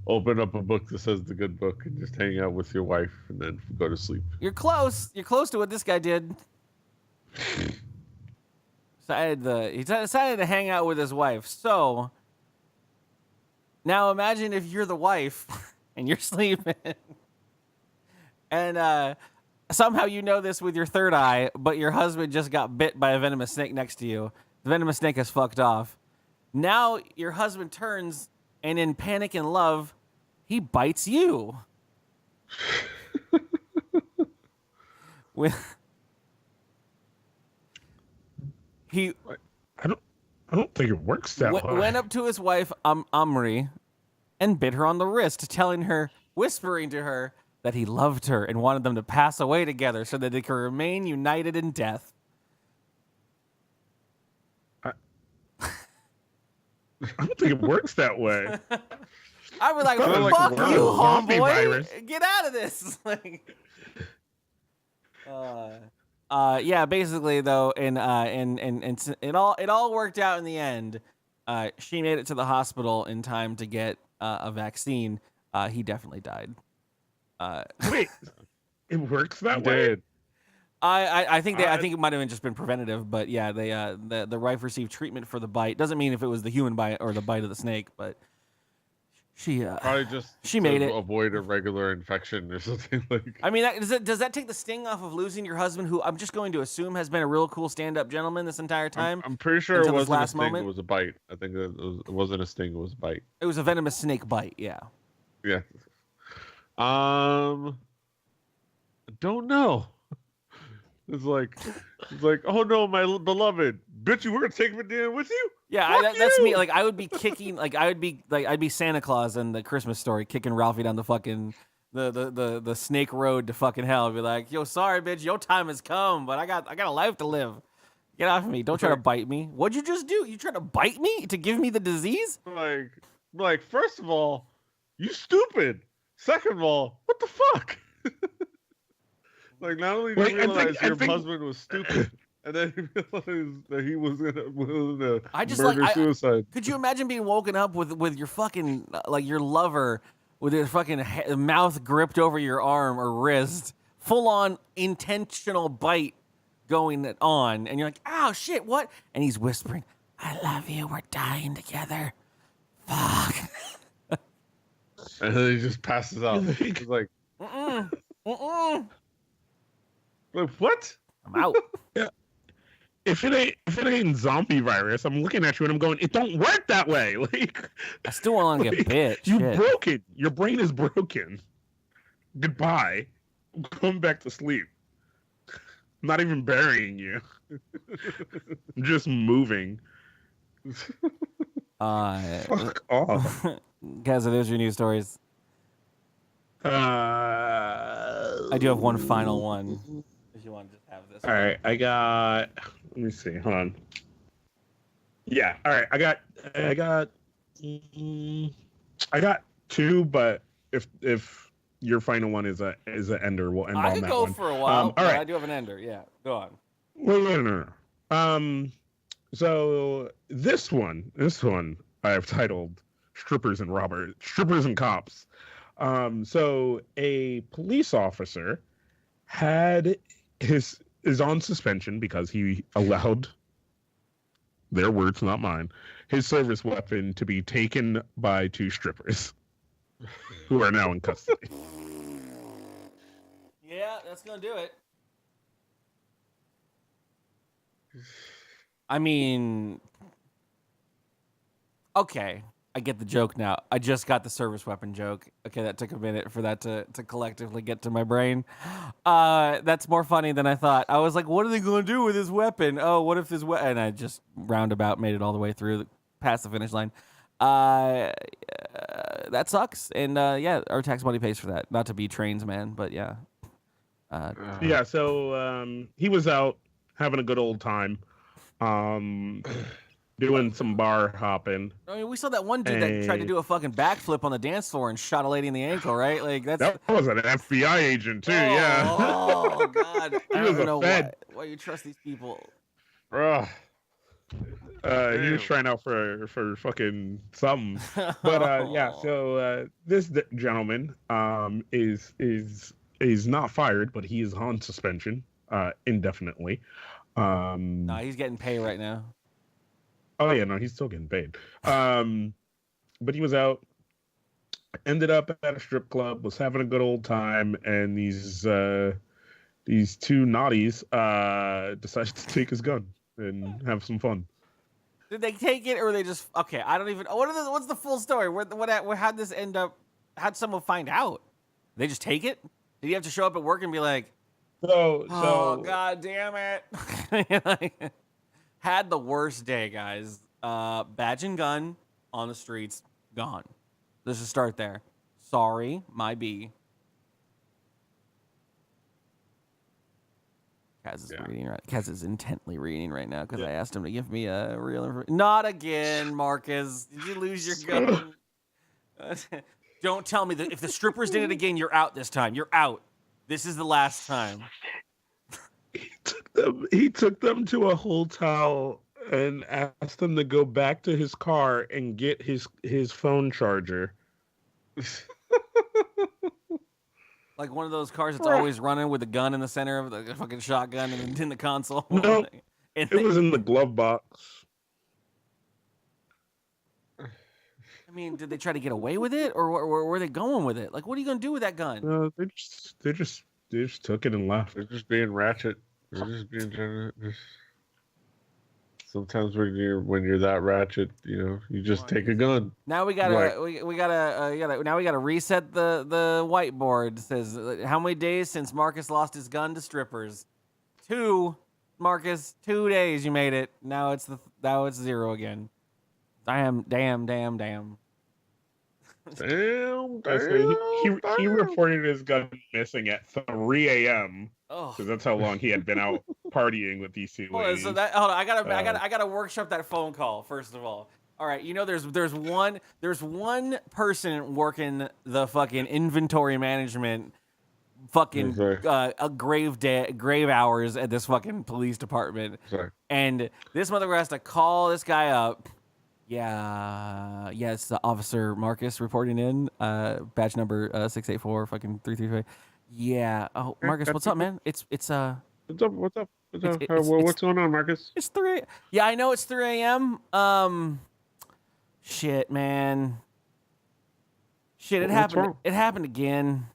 open up a book that says the good book and just hang out with your wife and then go to sleep. You're close. You're close to what this guy did. He decided to hang out with his wife. So now imagine if you're the wife and you're sleeping, and somehow you know this with your third eye, but your husband just got bit by a venomous snake next to you. The venomous snake has fucked off. Now your husband turns, and in panic and love, he bites you. I don't think it works that way. Went up to his wife, Amri, and bit her on the wrist, whispering to her that he loved her and wanted them to pass away together so that they could remain united in death. I don't think it works that way. I'd be like, Kinda like fuck a you, zombie virus. homeboy. Get out of this. Like, yeah, basically though, and it all worked out in the end. She made it to the hospital in time to get a vaccine. He definitely died. Wait, it works that way? I think it might have just been preventative, but yeah, the wife received treatment for the bite. Doesn't mean if it was the human bite or the bite of the snake, but she Probably just she made it. Avoid a regular infection or something like. I mean, does that take the sting off of losing your husband, who I'm just going to assume has been a real cool stand-up gentleman this entire time? I'm pretty sure it wasn't last a sting. moment? It was a bite. I think it wasn't a sting. It was a bite. It was a venomous snake bite. Yeah. Yeah. Don't know. It's like, oh no, my beloved, bitch, you were gonna take me down with you? Yeah, that's me. Like I would be kicking, I'd be Santa Claus in the Christmas Story, kicking Ralphie down the fucking the snake road to fucking hell. I'd be like, yo, sorry, bitch, your time has come, but I got a life to live. Get off of me! Don't try to bite me. What'd you just do? You trying to bite me to give me the disease? Like, first of all, you stupid. Second of all, what the fuck? Like, not only did you realize your husband was stupid, and then you realized that he was willing to murder suicide. Could you imagine being woken up with your fucking, like, your lover with his fucking mouth gripped over your arm or wrist, full on intentional bite going on, and you're like, oh shit, what? And he's whispering, I love you, we're dying together. Fuck. And then he just passes out. He's like, Like, what? I'm out. Yeah. If it ain't zombie virus, I'm looking at you and I'm going, it don't work that way. Like, I still want to get bit. You broken. Your brain is broken. Goodbye. I'm going back to sleep. I'm not even burying you. I'm just moving. Fuck off. Guys, there's your news stories. I do have one final one. If you want to just have this. All right, I got. Let me see. Hold on. Yeah. All right. I got two, but if your final one is a ender, we'll end on that one. I could go for a while. All right. I do have an ender. Yeah. Go on. No. So this one I have titled "Strippers and Cops." So a police officer is on suspension because he allowed, their words, not mine, his service weapon to be taken by two strippers who are now in custody. Yeah, that's gonna do it. I mean, okay, I get the joke now. I just got the service weapon joke. Okay, that took a minute for that to collectively get to my brain. That's more funny than I thought. I was like, what are they going to do with his weapon? Oh, what if his weapon... And I just roundabout made it all the way through, past the finish line. That sucks. And yeah, our tax money pays for that. Not to be trains, man, but yeah. Yeah, so he was out having a good old time. Doing some bar hopping. I mean, we saw that one dude that tried to do a fucking backflip on the dance floor and shot a lady in the ankle, right? Like that was an FBI agent too. Yeah. Oh God, I don't know why you trust these people. He was trying out for fucking something. But yeah, so this gentleman is not fired, but he is on suspension indefinitely. No, he's getting paid right now. Oh yeah, no, he's still getting paid. But he was out, ended up at a strip club, was having a good old time, and these two naughties decided to take his gun and have some fun. Did they take it, or they just? Okay, I don't even. What's the full story? How'd this end up? How'd someone find out? They just take it? Did he have to show up at work and be like, "Oh God damn it"? Had the worst day, guys. Badge and gun on the streets, gone. Let's just start there. Sorry, my B. Kaz is intently reading right now because I asked him to give me a real information. Not again, Marcus. Did you lose your gun? Don't tell me that if the strippers did it again, you're out this time. You're out. This is the last time. He took them to a hotel and asked them to go back to his car and get his phone charger. Like one of those cars that's always running with a gun in the center of the fucking shotgun and in the console. No, it was in the glove box. I mean, did they try to get away with it, or where were they going with it? Like, what are you gonna do with that gun? No, they just took it and left. They're just being ratchet. They're just being sometimes when you're that ratchet, you just take a gun. Now we gotta now we gotta reset the whiteboard. It says how many days since Marcus lost his gun to strippers? 2, Marcus. 2 days you made it. Now it's 0 again. Damn. Damn. He reported his gun missing at 3 a.m. because that's how long he had been out partying with these two ladies. So hold on, I gotta workshop that phone call first of all. All right, there's one person working the fucking inventory management, fucking grave hours at this fucking police department, and this motherfucker has to call this guy up. Yeah, it's the Officer Marcus reporting in, badge number 684, fucking 335. Yeah. Oh, Marcus, what's up, man? It's What's up? What's going on, Marcus? It's 3. Yeah, I know it's 3 a.m. Shit, man. Shit, it happened. Wrong? It happened again.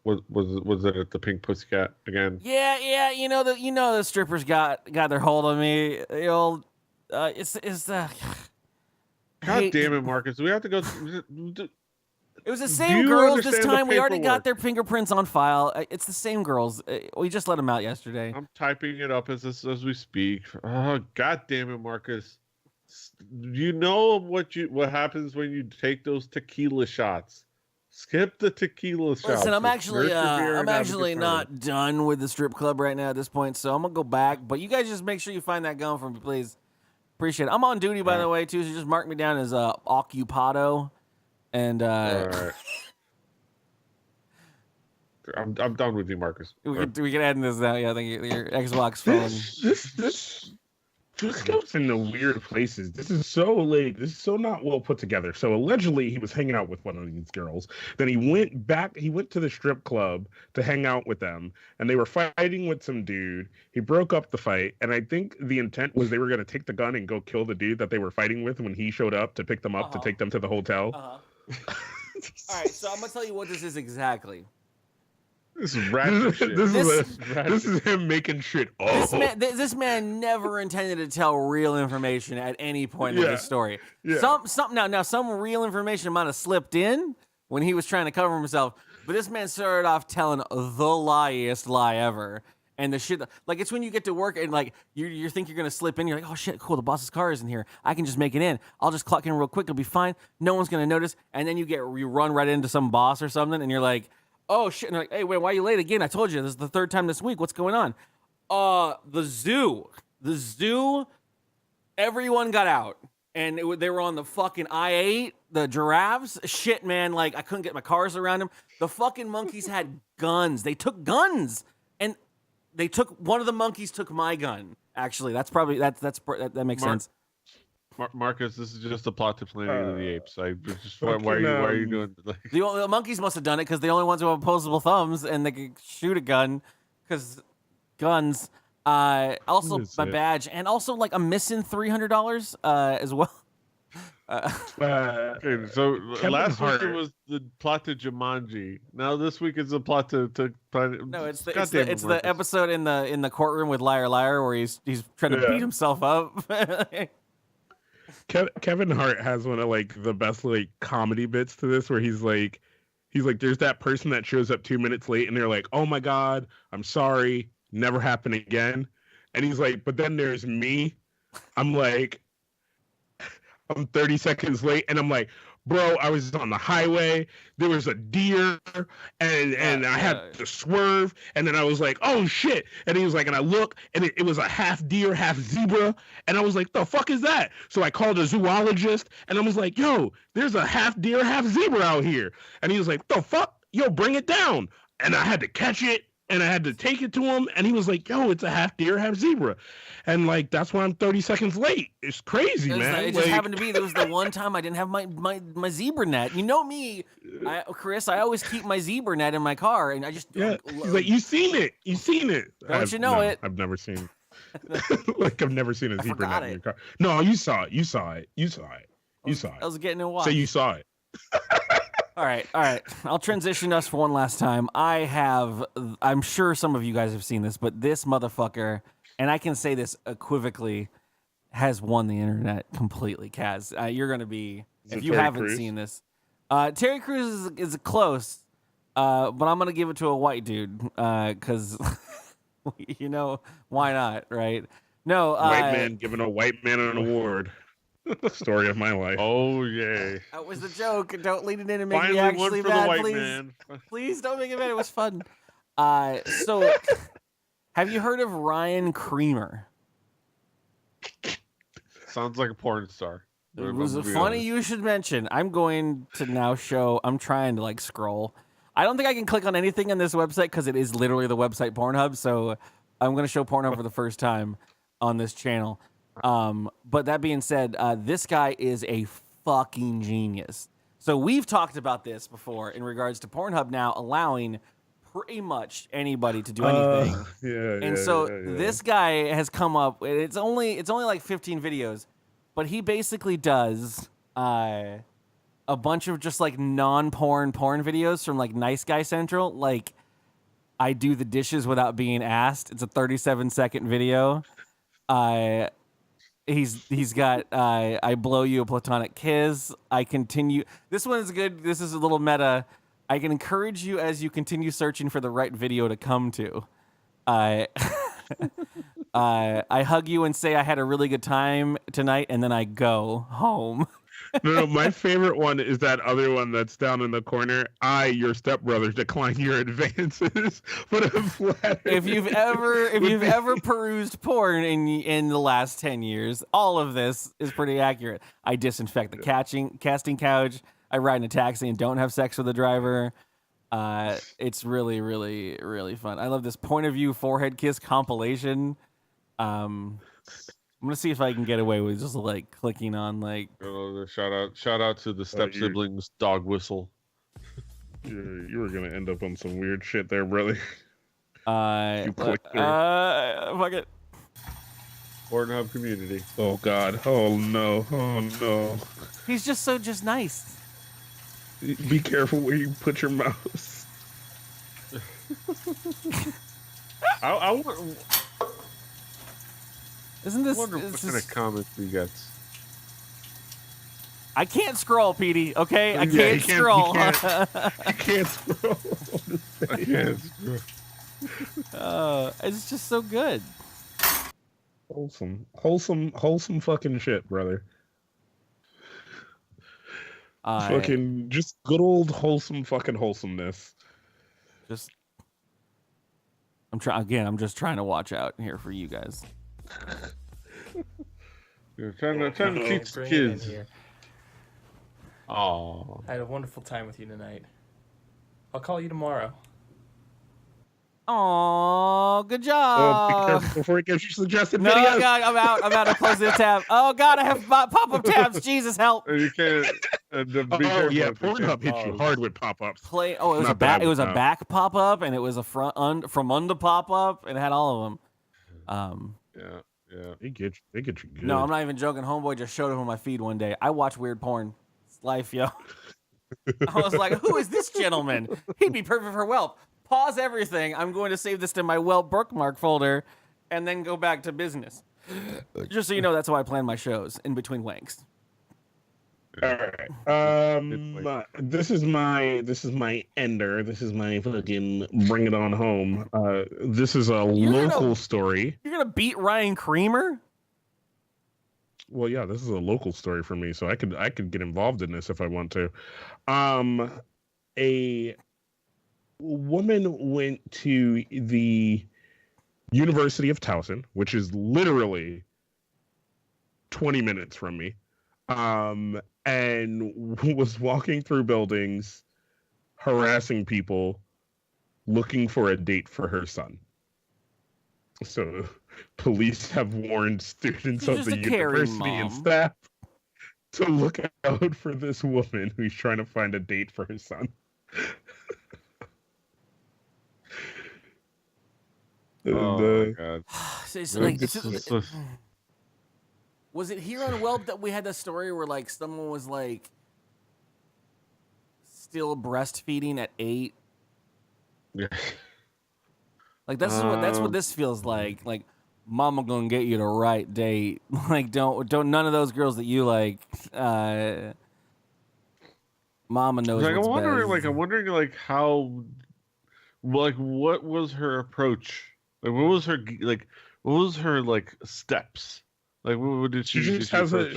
What was it at the Pink Pussycat again? Yeah. The strippers got their hold on me. The old, it's God damn it, Marcus. We have to go. It was the same girls this time. We already got their fingerprints on file. It's the same girls. We just let them out yesterday. I'm typing it up as we speak. Oh, God damn it, Marcus. You know what happens when you take those tequila shots. Skip the tequila shots. Listen, I'm actually not done with the strip club right now at this point, so I'm gonna go back. But you guys just make sure you find that gun for me, please. Appreciate it. I'm on duty, by the way, too, so just mark me down as occupado. And right. I'm done with you, Marcus. We can add in this now. Yeah, I think your Xbox phone. This goes into weird places. This is so not well put together. So allegedly he was hanging out with one of these girls. Then he went to the strip club to hang out with them, and they were fighting with some dude. He broke up the fight, and I think the intent was they were going to take the gun and go kill the dude that they were fighting with when he showed up to pick them up to take them to the hotel. All right, so I'm gonna tell you what this is exactly. This is random shit. This is him making shit up. This man never intended to tell real information at any point in this story. Yeah. Some real information might have slipped in when he was trying to cover himself, but this man started off telling the liest lie ever. And the shit, like, it's when you get to work and, like, you think you're going to slip in. You're like, oh, shit, cool, the boss's car isn't here. I can just make it in. I'll just clock in real quick. It'll be fine. No one's going to notice. And then you run right into some boss or something, and you're like, oh, shit. And they're like, hey, wait, why are you late again? I told you, this is the 3rd time this week. What's going on? The zoo, everyone got out. And they were on the fucking I-8, the giraffes. Shit, man, like, I couldn't get my cars around them. The fucking monkeys had guns. They took guns. And one of the monkeys took my gun. Actually, that makes sense. Marcus, this is just a plot to Planet of the Apes. Why are you doing? The monkeys must have done it because they're the only ones who have opposable thumbs and they can shoot a gun. Because guns. Also my badge, and also like I'm missing $300 as well. Okay, so last week it was the plot to Jumanji. Now this week is the plot to no, it's the episode in the courtroom with Liar Liar where he's trying to beat himself up. Kevin Hart has one of like the best like comedy bits to this where he's like there's that person that shows up 2 minutes late and they're like, oh my god, I'm sorry, never happen again. And he's like, but then there's me. I'm 30 seconds late, and I'm like, Bro, I was on the highway. There was a deer, and I had to swerve. And then I was like, "Oh shit!" And he was like, and I look, and it was a half deer, half zebra. And I was like, "The fuck is that?" So I called a zoologist, and I was like, "Yo, there's a half deer, half zebra out here." And he was like, "The fuck? Yo, bring it down." And I had to catch it, and I had to take it to him, and he was like, "Yo, it's a half deer, half zebra," and like that's why I'm 30 seconds late. It's crazy, man. It just happened to be there was the one time I didn't have my zebra net. You know me, Chris. I always keep my zebra net in my car, and I just he's like, "You seen it? You seen it?" Don't you know it? I've never seen. Like I've never seen a zebra net in your car. No, you saw it. You saw it. You saw it. You saw it. I was getting a watch. So you saw it. All right. I'll transition us for one last time. I'm sure some of you guys have seen this, but this motherfucker, and I can say this equivocally, has won the internet completely, Kaz. You're going to be, if you haven't seen this. Terry Crews is close, but I'm going to give it to a white dude, because, you know, why not, right? No. White man giving a white man an award. Story of my life. Oh yeah. That was the joke. Don't lead it in and make Finally me actually one for mad, the white please. man. Please don't make it bad. It was fun. So, have you heard of Ryan Creamer? Sounds like a porn star. It was funny you should mention. I'm going to now show. I'm trying to like scroll. I don't think I can click on anything on this website because it is literally the website Pornhub. So I'm going to show Pornhub for the first time on this channel. But that being said, this guy is a fucking genius. So we've talked about this before in regards to Pornhub now allowing pretty much anybody to do anything. This guy has come up. It's only like 15 videos, but he basically does a bunch of just like non-porn videos from like Nice Guy Central. Like, I do the dishes without being asked. It's a 37-second video. He's got I blow you a platonic kiss. I continue. This one is good. This is a little meta. I can encourage you as you continue searching for the right video to come to. I hug you and say I had a really good time tonight, and then I go home. No, my favorite one is that other one that's down in the corner. Your stepbrother, decline your advances. But if you've ever perused porn in the last 10 years, all of this is pretty accurate. I disinfect the casting couch. I ride in a taxi and don't have sex with the driver. It's really, really, really fun. I love this point of view forehead kiss compilation. I'm gonna see if I can get away with just like clicking on like. Shout out to the step siblings dog whistle. You were gonna end up on some weird shit there, brother. You clicked through. Fuck it. Pornhub community. Oh God. Oh no. Oh no. He's just nice. Be careful where you put your mouse. I wonder. Isn't this? I wonder what kind of comments we get. I can't scroll, Petey. Okay, I can't scroll. You can't scroll. I can't scroll. It's just so good. Wholesome fucking shit, brother. Fucking just good old wholesome fucking wholesomeness. I'm just trying to watch out here for you guys. You're trying to teach the kids. Oh, I had a wonderful time with you tonight. I'll call you tomorrow. Oh, good job. Oh, be careful before he gives you suggested videos. No, God, I'm out. I'm closing the tab. Oh God, I have pop-up tabs. Jesus, help. You can't. Pornhub hits you hard with pop-ups. It was a back. It was a back pop-up, and it was a from under pop-up, and it had all of them. Yeah. They get you good. No, I'm not even joking. Homeboy just showed up on my feed one day. I watch weird porn. It's life, yo. I was like, who is this gentleman? He'd be perfect for Whelp. Pause everything. I'm going to save this to my Whelp bookmark folder and then go back to business. Just so you know, that's how I plan my shows, in between wanks. All right. This is my ender. This is my fucking bring it on home. This is a local story. You're gonna beat Ryan Creamer? well, yeah, this is a local story for me, so I could get involved in this if I want to. A woman went to the University of Towson, which is literally 20 minutes from me, and was walking through buildings, harassing people, looking for a date for her son. So police have warned students of the university and staff to look out for this woman who's trying to find a date for her son. Oh my god! Was it here on Whelp that we had the story where like someone was like still breastfeeding at 8? Yeah. Like that's what this feels like. Like, mama gonna get you the right date. Like, don't none of those girls that you like. Mama knows. Like, what's I'm best. wondering, like how, like, what was her approach? Like, what was her like steps? Like, what did she? She just has a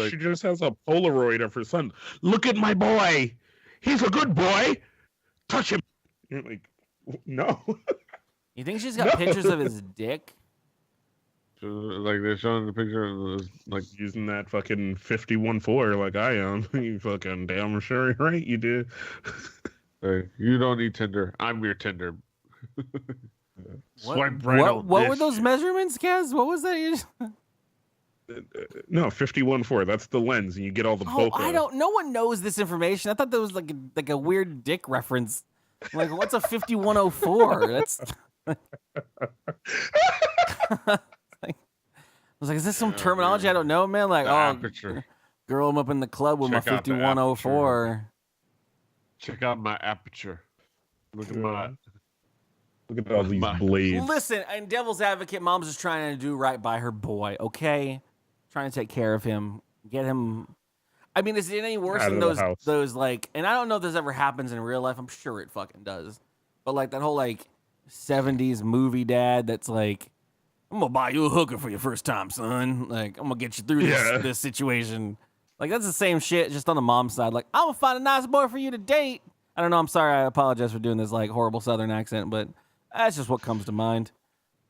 Polaroid of her son. Look at my boy. He's a good boy. Touch him. You're like, no. You think she's got pictures of his dick? Like they're showing the picture of like using that fucking 514 like I am. You fucking damn sure right you do. Like, you don't need Tinder. I'm your Tinder. Swipe right. What were those measurements, Kaz? What was that? No, 514. That's the lens, and you get all the bokeh. I don't. No one knows this information. I thought that was like a weird dick reference. Like, what's a 5104? That's. I was like, is this some terminology I don't know, man? Like, aperture. Girl, I'm up in the club with my 5104. Check out my aperture. Look at all these blades. Listen, and devil's advocate, mom's just trying to do right by her boy, okay? Trying to take care of him, get him. I mean, is it any worse than those like? And I don't know if this ever happens in real life. I'm sure it fucking does. But like that whole like 70s movie dad that's like, I'm gonna buy you a hooker for your first time, son. Like, I'm gonna get you through this situation. Like, that's the same shit, just on the mom side. Like, I'm gonna find a nice boy for you to date. I don't know. I'm sorry. I apologize for doing this like horrible Southern accent, but that's just what comes to mind.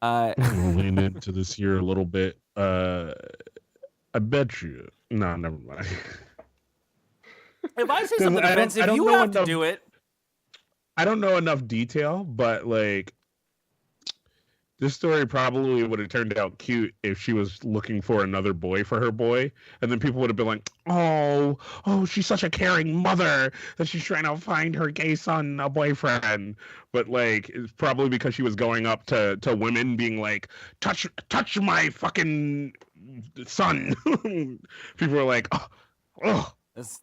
I'm gonna lean into this here a little bit. I bet you. No, never mind. If I say something offensive, you have to do it. I don't know enough detail, but like, this story probably would have turned out cute if she was looking for another boy for her boy, and then people would have been like, "Oh, she's such a caring mother that she's trying to find her gay son a boyfriend." But like, it's probably because she was going up to women, being like, "Touch my fucking son." People were like, "Oh."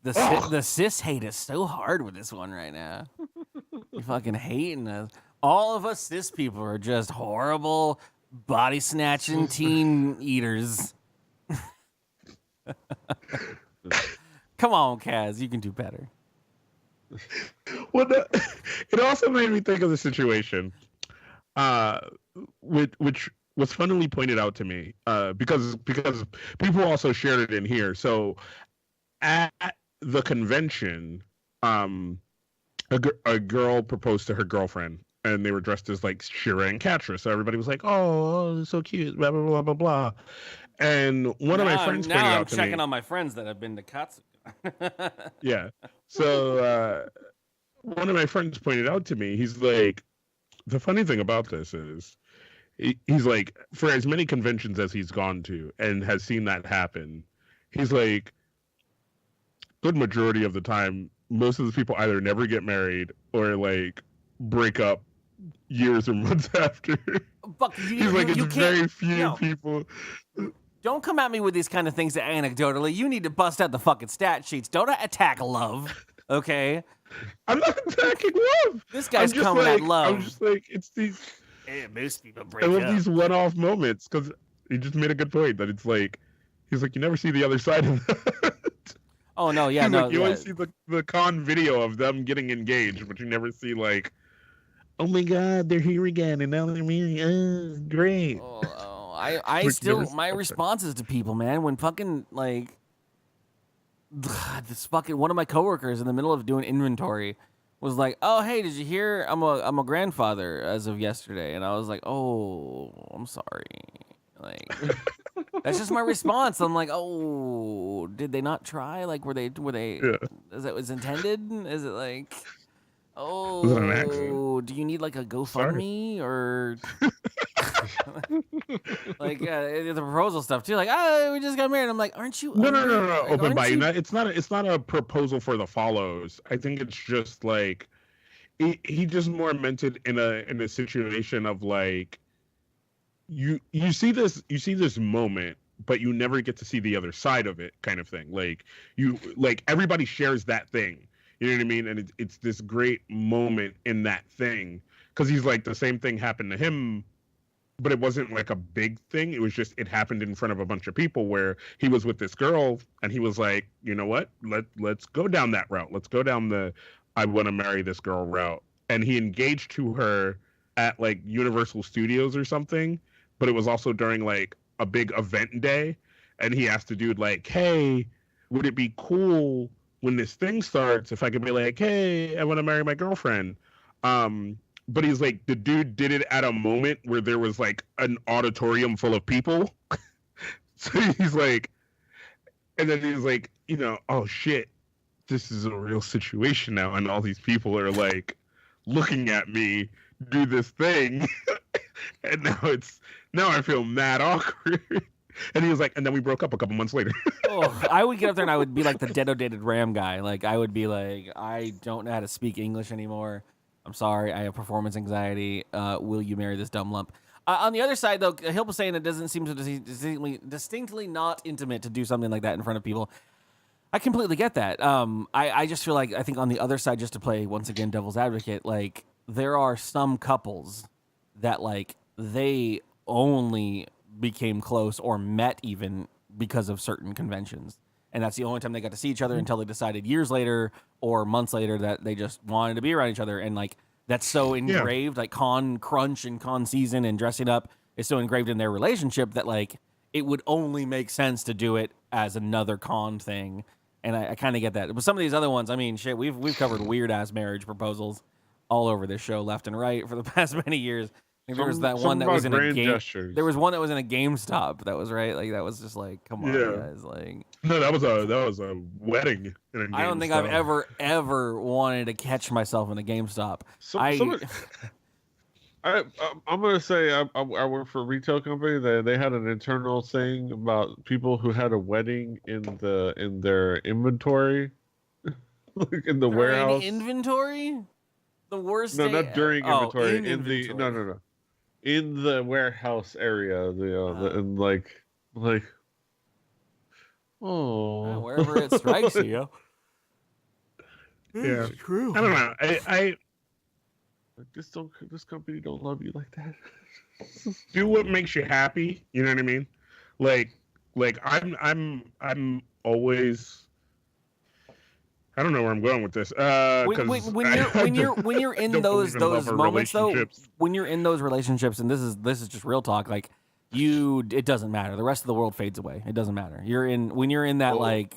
The cis hate is so hard with this one right now. You're fucking hating us. All of us cis people are just horrible, body snatching teen eaters. Come on, Kaz, you can do better. Well, it also made me think of the situation, which was funnily pointed out to me, because people also shared it in here. So at the convention, a girl proposed to her girlfriend, and they were dressed as like Shira and Catra. So everybody was like, "Oh, so cute," blah blah blah blah blah. And one of my friends pointed out to me. Now I'm checking on my friends that have been to Katsu. Yeah. So one of my friends pointed out to me. He's like, the funny thing about this is, he's like, for as many conventions as he's gone to and has seen that happen, he's like, good majority of the time, most of the people either never get married or like break up years or months after. But he's like, it's very few people. Don't come at me with these kind of things anecdotally. You need to bust out the fucking stat sheets. Don't attack love, okay? I'm not attacking love. This guy's coming at love. I'm just like, it's these. Hey, most people break I love up. these one-off moments, because he just made a good point that it's like, he's like, you never see the other side of that. Oh no, yeah, he's no. Like, you always see the con video of them getting engaged, but you never see like, oh my god, they're here again, and now they're married. Oh, great. Oh I still my responses to people, man, when fucking like this fucking one of my coworkers in the middle of doing inventory was like, "Oh, hey, did you hear? I'm a grandfather as of yesterday," and I was like, "Oh, I'm sorry." Like, that's just my response. I'm like, "Oh, did they not try? Like, were they? Yeah. Is that was intended? Is it like?" Was it an accident? Oh, do you need like a GoFundMe or like the proposal stuff too? Like, oh, we just got married. I'm like, aren't you? No. Open aren't by you- It's not a proposal for the follows. I think it's just like he just more meant it in a situation of like you see this moment, but you never get to see the other side of it, kind of thing. Like everybody shares that thing. You know what I mean? And it's this great moment in that thing because he's like the same thing happened to him, but it wasn't like a big thing. It was just it happened in front of a bunch of people where he was with this girl and he was like, you know what? Let's go down that route. Let's go down the I want to marry this girl route. And he engaged to her at like Universal Studios or something, but it was also during like a big event day. And he asked the dude like, hey, would it be cool when this thing starts, if I could be like, hey, I want to marry my girlfriend. But he's like, the dude did it at a moment where there was like an auditorium full of people. So he's like, and then he's like, you know, oh shit, this is a real situation now. And all these people are like looking at me do this thing. And now I feel mad awkward. And he was like, and then we broke up a couple months later. I would get up there and I would be like the dead Ram guy. Like I would be like, I don't know how to speak English anymore. I'm sorry, I have performance anxiety. Will you marry this dumb lump? On the other side, though, Hilp was saying it doesn't seem so distinctly not intimate to do something like that in front of people. I completely get that. I just feel like I think on the other side, just to play once again devil's advocate, like there are some couples that like they only became close or met even because of certain conventions. And that's the only time they got to see each other until they decided years later or months later that they just wanted to be around each other. And like, that's so engraved, like con crunch and con season and dressing up is so engraved in their relationship that like, it would only make sense to do it as another con thing. And I kind of get that. But some of these other ones, I mean, shit, we've covered weird ass marriage proposals all over this show, left and right, for the past many years. I think there was that one that was in a game. Gestures. There was one that was in a GameStop. That was right. Like that was just like, come on, guys. Like no, that was a wedding in a GameStop. I don't think I've ever wanted to catch myself in a GameStop. I'm gonna say I work for a retail company. They had an internal thing about people who had a wedding in their inventory, like in the warehouse. Inventory? The worst. No, not during inventory. In inventory. No. In the warehouse area, and like, wherever it strikes you. Yeah, it's true. I don't know. I this company don't love you like that. do what makes you happy. You know what I mean? Like I'm always. I don't know where I'm going with this. When you're in those moments though, when you're in those relationships, and this is just real talk, like it doesn't matter. The rest of the world fades away. It doesn't matter. When you're in that like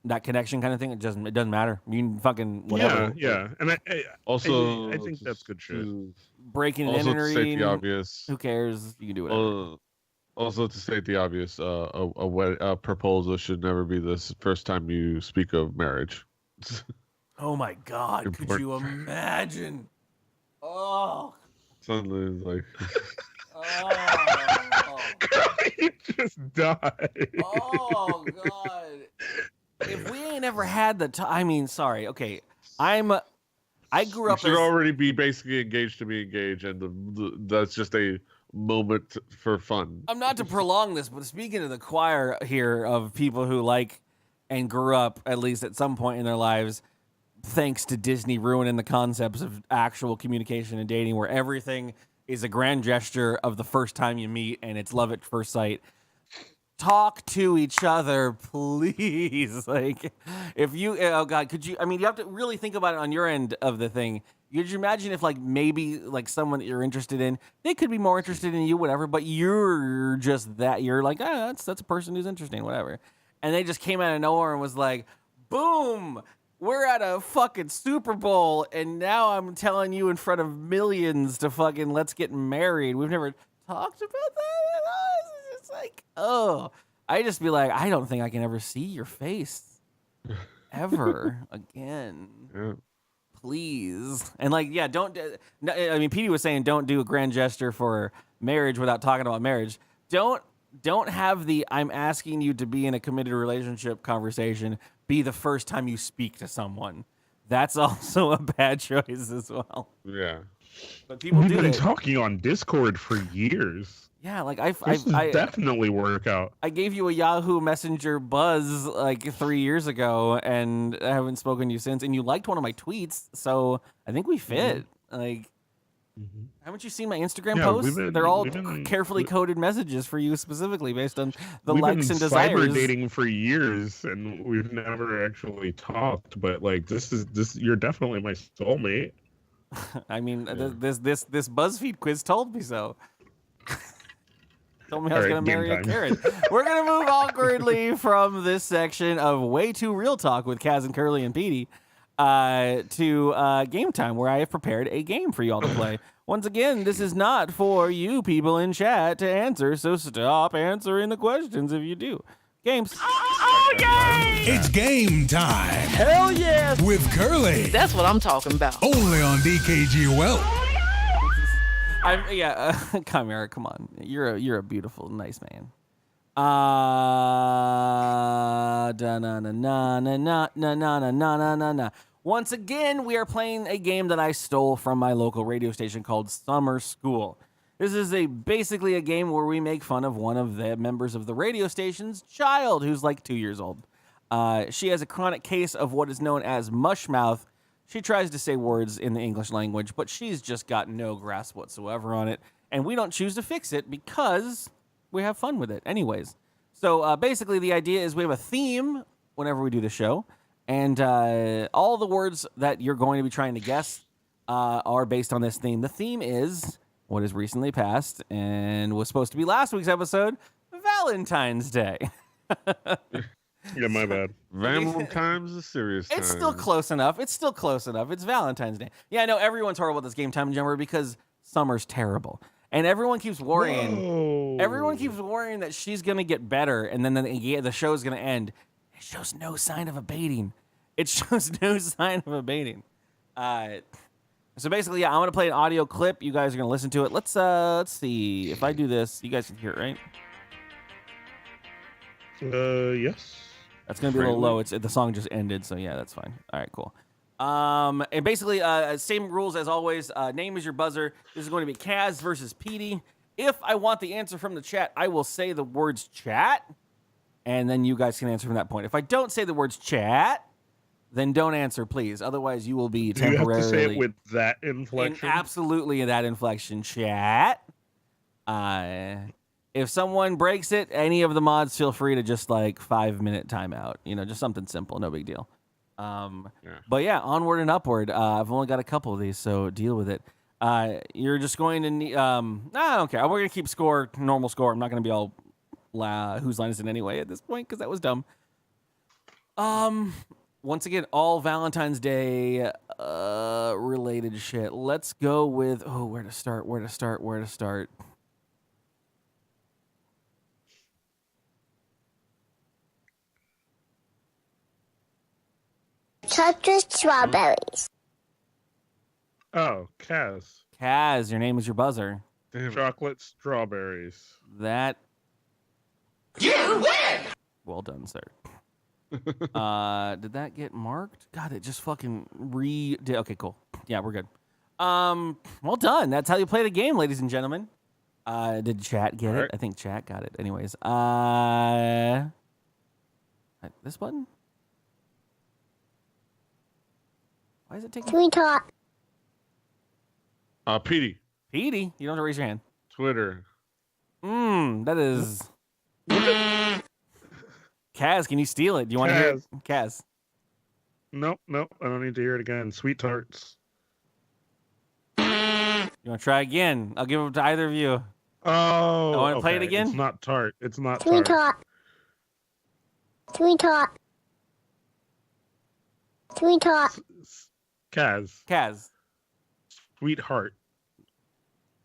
that connection kind of thing, it doesn't matter. You can fucking whatever. Yeah. And I think that's good shit. Breaking and entering. To state the obvious. Who cares? You can do whatever. Also, to state the obvious, a proposal should never be the first time you speak of marriage. Oh my God! Could you imagine? Oh. Suddenly, like. You just died. Oh God! If we ain't ever had the time, I mean, sorry. Okay, I grew up. You should already be basically engaged to be engaged, and that's just a moment for fun. I'm not to prolong this, but speaking to the choir here of people who like and grew up at least at some point in their lives, thanks to Disney ruining the concepts of actual communication and dating, where everything is a grand gesture of the first time you meet and it's love at first sight. talk to each other, please. Like, if you, oh God, could you, I mean, you have to really think about it on your end of the thing. Could you imagine if, like, maybe, like, someone that you're interested in, they could be more interested in you, whatever, but you're just that, you're like, that's a person who's interesting, whatever. And they just came out of nowhere and was like, boom, we're at a fucking Super Bowl, and now I'm telling you in front of millions to fucking let's get married. We've never talked about that at all. It's just like, oh, I just be like, I don't think I can ever see your face ever again. Yeah. Please. And like, yeah, don't, I mean, Petey was saying don't do a grand gesture for marriage without talking about marriage. Don't have the I'm asking you to be in a committed relationship conversation be the first time you speak to someone. That's also a bad choice as well. Yeah. But people We've do been it. talking on Discord for years. Yeah, like This will definitely work out. I gave you a Yahoo Messenger buzz like 3 years ago, and I haven't spoken to you since. And you liked one of my tweets, so I think we fit. Like, haven't you seen my Instagram posts? They're all carefully coded messages for you specifically based on the likes and desires. We've been cyber dating for years, and we've never actually talked. But like, this. You're definitely my soulmate. I mean, this BuzzFeed quiz told me so. Told me I was going to marry a Karen. We're going to move awkwardly from this section of Way Too Real Talk with Kaz and Curly and Petey to game time, where I have prepared a game for you all to play. Once again, this is not for you people in chat to answer, so stop answering the questions if you do. Games. Oh, yay! It's game time. Hell yeah! With Curly. That's what I'm talking about. Only on dkgWELP. Chimera, come on. You're a beautiful, nice man. Once again, we are playing a game that I stole from my local radio station called Summer School. This is basically a game where we make fun of one of the members of the radio station's child, who's like 2 years old. She has a chronic case of what is known as mush mouth. She tries to say words in the English language, but she's just got no grasp whatsoever on it. And we don't choose to fix it because we have fun with it anyways. So basically the idea is we have a theme whenever we do the show. And all the words that you're going to be trying to guess are based on this theme. The theme is what has recently passed and was supposed to be last week's episode, Valentine's Day. Yeah, my bad. Valentine's is a serious time. It's still close enough. It's Valentine's Day. Yeah, I know everyone's horrible at this game time, Jumper, because summer's terrible. And everyone keeps worrying. Whoa. Everyone keeps worrying that she's going to get better and then the show's going to end. It shows no sign of abating. So basically, yeah, I'm going to play an audio clip. You guys are going to listen to it. Let's see. If I do this, you guys can hear it, right? Yes. That's going to be a little low. The song just ended, so yeah, that's fine. All right, cool. And basically, same rules as always. Name is your buzzer. This is going to be Kaz versus Petey. If I want the answer from the chat, I will say the words chat, and then you guys can answer from that point. If I don't say the words chat, then don't answer, please. Otherwise, you will be temporarily... You have to say it with that inflection? Absolutely that inflection, chat. If someone breaks it, any of the mods feel free to just 5-minute timeout. Just something simple, no big deal. But yeah, onward and upward. I've only got a couple of these, so deal with it. You're just going to need... I don't care. We're going to keep normal score. I'm not going to be all whose line is it anyway at this point, because that was dumb. Once again, all Valentine's Day related shit. Let's go with... Oh, where to start? Chocolate strawberries. Oh, Kaz. Kaz, your name is your buzzer. Damn. Chocolate strawberries. That... You win! Well done, sir. Did that get marked? God, it just fucking Okay, cool. Yeah, we're good. Well done. That's how you play the game, ladies and gentlemen. Did chat get it? I think chat got it. Anyways, this button? Why is it taking... Tweet talk. Petey. Petey, you don't have to raise your hand. Twitter. That is Kaz, can you steal it? Do you want to hear it? Kaz. Nope. I don't need to hear it again. Sweet tarts. You want to try again? I'll give it to either of you. Oh, I want to play it again? It's not tart. It's not Sweet tart. tart. Sweet tart. Sweet tart. Kaz. Sweetheart.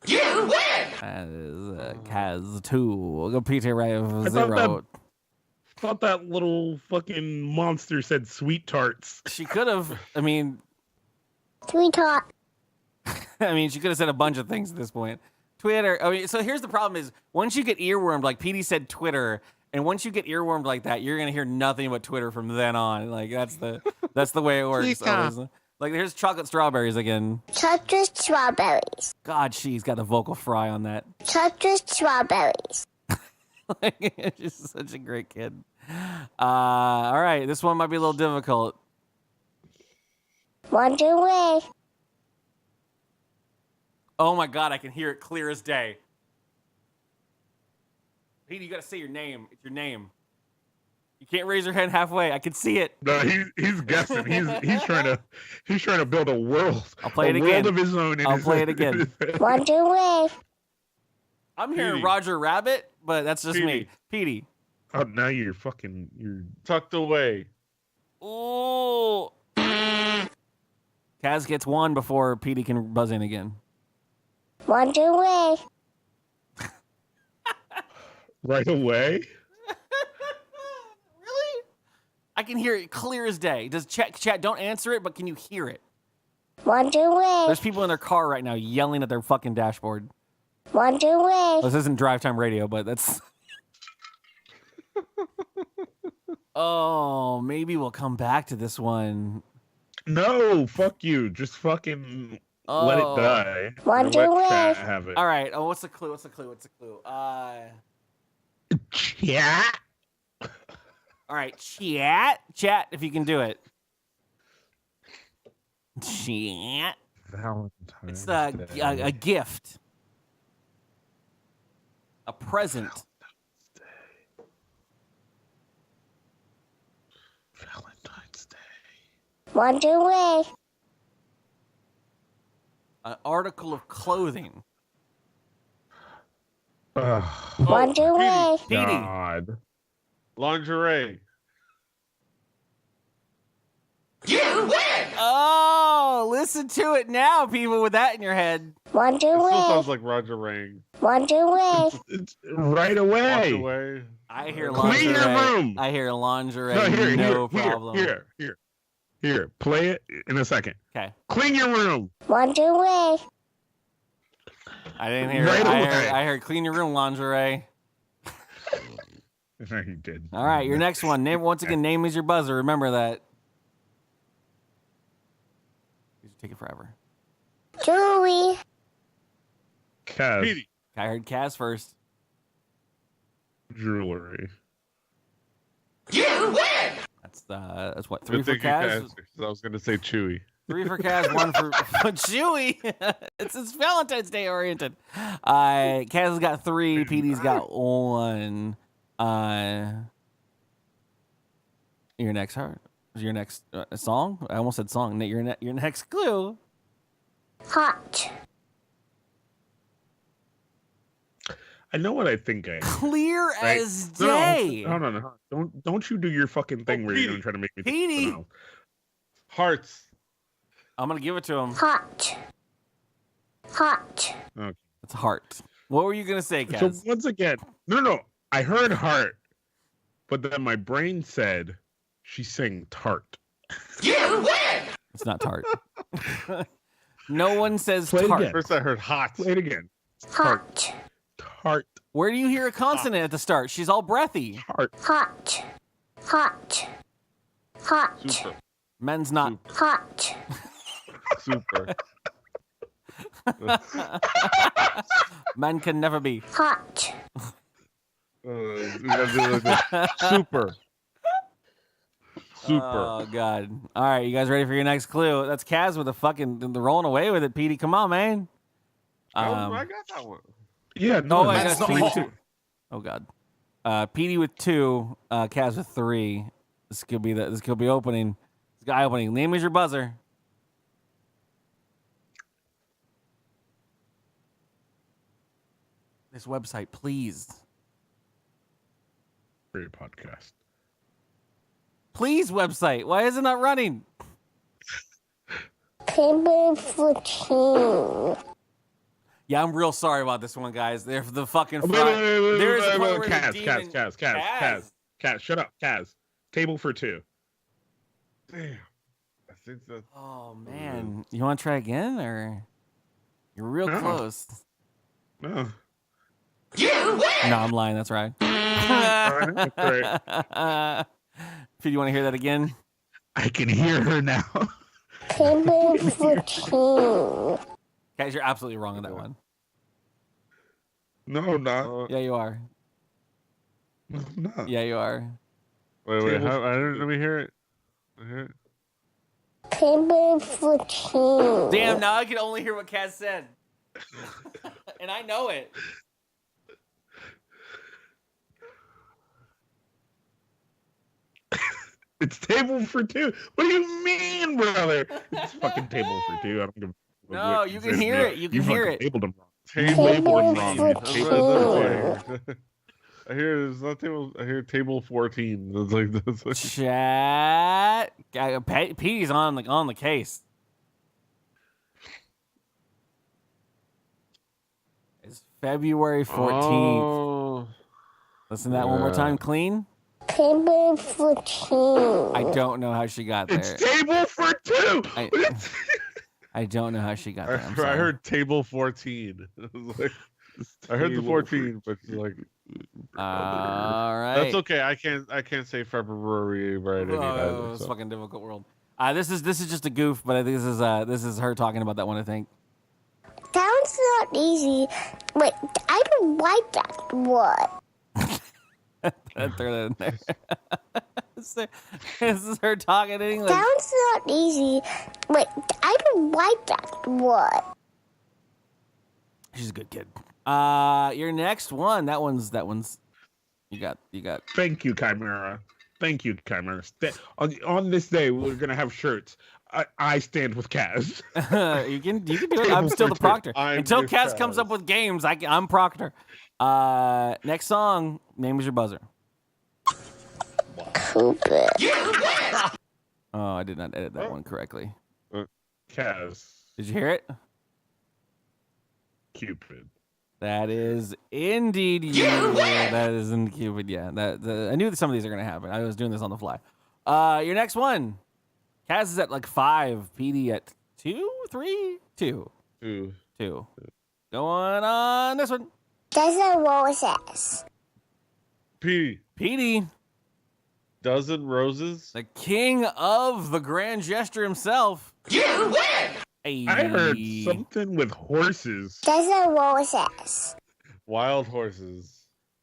You win! That is Kaz 2. We'll go PeteyRave 0. I thought that little fucking monster said sweet tarts. She could have. I mean, Sweet tart. she could have said a bunch of things at this point. Twitter. I mean, so here's the problem: is once you get earwormed, like Petey said, Twitter, and once you get earwormed like that, you're gonna hear nothing but Twitter from then on. Like that's the way it works. Always. Like here's chocolate strawberries again. Chocolate strawberries. God, she's got a vocal fry on that. Chocolate strawberries. She's such a great kid. All right, this one might be a little difficult. Wonder way. Oh my God, I can hear it clear as day. Petey, you gotta say your name. It's your name. You can't raise your hand halfway. I can see it. No, he's guessing. He's trying to build a world. I'll play it again. World of his own. I'll play it again. Wonder way. I'm hearing Roger Rabbit, but that's just me. Petey. Oh, now you're Tucked away. Ooh. Kaz gets one before Petey can buzz in again. Wonder way. Right away. Really? I can hear it clear as day. Does chat don't answer it, but can you hear it? Wonder way. There's people in their car right now yelling at their fucking dashboard. Wonder way. This isn't drive time radio, but that's. Oh, maybe we'll come back to this one. No, fuck you. Just fucking let it die. Wonder Let way. chat have it. All right. Oh, what's the clue? Chat. All right, chat. If you can do it. Chat. Valentine's It's a gift. A present. Valentine's Day. Wonder way. An article of clothing. Wonder way. Petey. God. Lingerie. You win! Oh, listen to it now, people, with that in your head. Wonder It still way. sounds like Roger Rang. Wonder way. It's right away. Walk away. I hear Clean lingerie. your room. I hear lingerie. No, Problem. Here. Play it in a second. Okay. Clean your room. Wonder way. I didn't hear Right it. away. I heard clean your room lingerie. No, you did. All right, your next one. Name once again. Name is your buzzer. Remember that. These are taking forever. Jewelry. Kaz. Petey. I heard Kaz first. Jewelry. You win! That's what, 3 Good for thing you Kaz. answered, 'cause I was gonna say Chewy. 3 for Kaz, 1 for Chewy. It's Valentine's Day oriented. Kaz has got 3. Petey's got 1. Your next song? I almost said song. Your next clue. Hot. I know what I think I am. Clear Right? as day. No. Don't you do your fucking thing where you're gonna try to make me Petey. think. No. Hearts. I'm gonna give it to him. Hot. Hot. Okay. It's heart. What were you gonna say, So Kaz? once again, no. I heard heart, but then my brain said she's saying tart. You win! It's not tart. No one says Play it tart. again. First I heard hot. Play it again. Hot. Tart. Where do you hear a consonant at the start? She's all breathy. Tart. Hot. Hot. Hot. Super. Men's not. Hot. Super. Men can never be. Hot. Super. Super. Oh God! All right, you guys ready for your next clue? That's Kaz with the rolling away with it. Petey, come on, man. I got that one. Yeah, no, I that's got not Petey my too. Oh God! PD with 2, Kaz with 3. This could be opening. This guy opening. Name is your buzzer. This website, please. Great podcast. Please, website. Why is it not running? Table 14. Yeah, I'm real sorry about this one, guys. They're the fucking Wait, There's a point where Kaz, shut up, Kaz. Table for 2. Damn. I think that. Oh man, you want to try again, or you're real close? No. You win! No, I'm lying. That's right. That's right. Do you want to hear that again? I can hear her now. Table 14. Guys, you're absolutely wrong on that one. No, I'm not. Yeah, you are. No, I'm not. Yeah, you are. Wait. Let me hear it. Hear it. Table 14. Damn, now I can only hear what Kaz said. And I know it. It's table for 2. What do you mean, brother? It's fucking table for 2. I don't give a No, you can hear it. You can hear it. Labeled them wrong. Table Labeled them 14. I hear it's not table. I hear table 14. It's like this. Chat. Petey's on the case. It's February 14th. Oh, Listen to that one more time, clean. Table 14. I don't know how she got there. It's table for 2. I don't know how she got there. I'm sorry. I heard table 14. I heard the 14, but like. All right. That's okay. I can't say February right any either. It's a fucking difficult world. This is just a goof, but I think this is her talking about that one. I think. That one's not easy. Wait, I don't like that one. Throw that in there. This is her talking in English. That one's not easy. Wait, I don't like that one. She's a good kid. Your next one. That one's. You got. Thank you, Chimera. Thank you, Chimera. On this day, we're gonna have shirts. I stand with Kaz. you can do it. I'm still the proctor. Until Kaz comes up with games, I'm proctor. Next song. Name is your buzzer. Cupid. Oh, I did not edit that one correctly. Kaz. Did you hear it? Cupid. That is indeed you. That is in Cupid. Yeah. I knew that some of these are gonna happen. I was doing this on the fly. Your next one. Kaz is at like 5. PD at 2, 3, 2. 2. Going on this one. Dozen roses. PD. Dozen roses. The king of the grand gesture himself. You win! Hey. I heard something with horses. Dozen roses. Wild horses.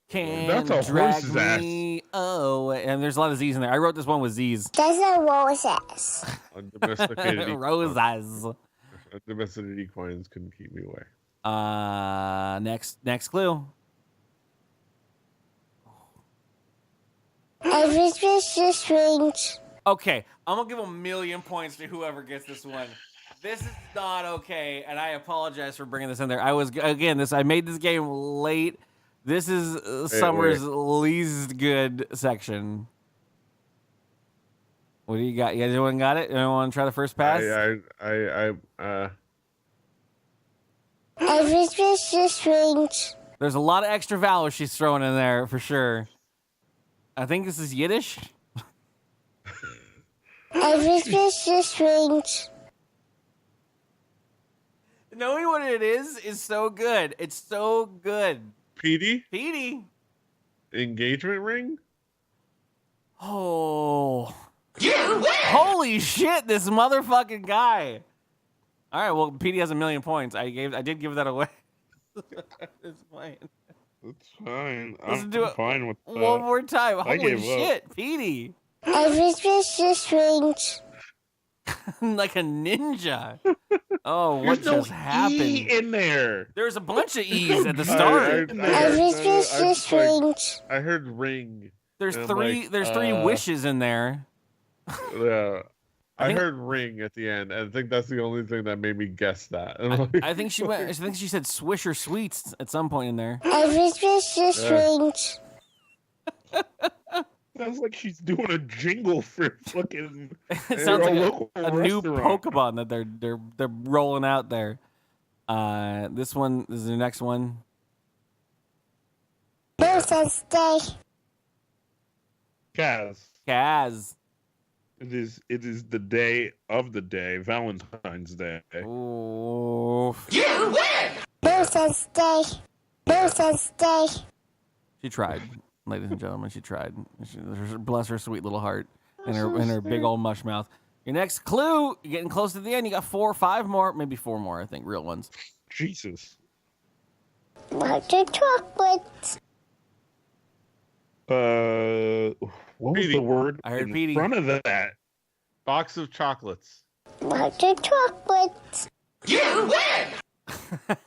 Can That's a drag horse's me away. And there's a lot of Z's in there. I wrote this one with Z's. Dozen roses. Undomesticated Roses. Undomesticated equines couldn't keep me away. Next clue. Everything's strange. Okay, I'm gonna give 1,000,000 points to whoever gets this one. This is not okay, and I apologize for bringing this in there. I made this game late. This is Summer's least good section. What do you got? You guys anyone got it? Anyone want to try the first pass? Everything's strange. There's a lot of extra vowels she's throwing in there for sure. I think this is Yiddish. Everything's strange. Knowing what it is so good. It's so good. PD? Engagement ring? Oh. You win! Holy shit, this motherfucking guy. All right, well, PD has 1,000,000 points. I did give that away. It's fine. It's fine. Let's do it fine with that. one more time. I Holy gave up. shit, PD. Everything's strange. Like a ninja. Oh, what There's no just happened? E in there. There's a bunch of E's at the start. I heard ring. There's and three. There's three wishes in there. Yeah. I think- heard ring at the end, and I think that's the only thing that made me guess that. I think she went. I think she said Swisher Sweets at some point in there. Sounds like she's doing a jingle for fucking. It sounds like local a new restaurant. Pokemon that they're rolling out there. This is the next one. Birthday. Kaz. Kaz. It is the day of the day, Valentine's Day. Oh. You win! Birthday. She tried, ladies and gentlemen. She tried. Bless her sweet little heart and her big old mush mouth. Your next clue. You're getting close to the end. You got 4 or 5 more, maybe 4 more. I think real ones. Jesus. What's your chocolate? What was the word I heard in Petey. front of that? Box of chocolates. What's your chocolate? You win!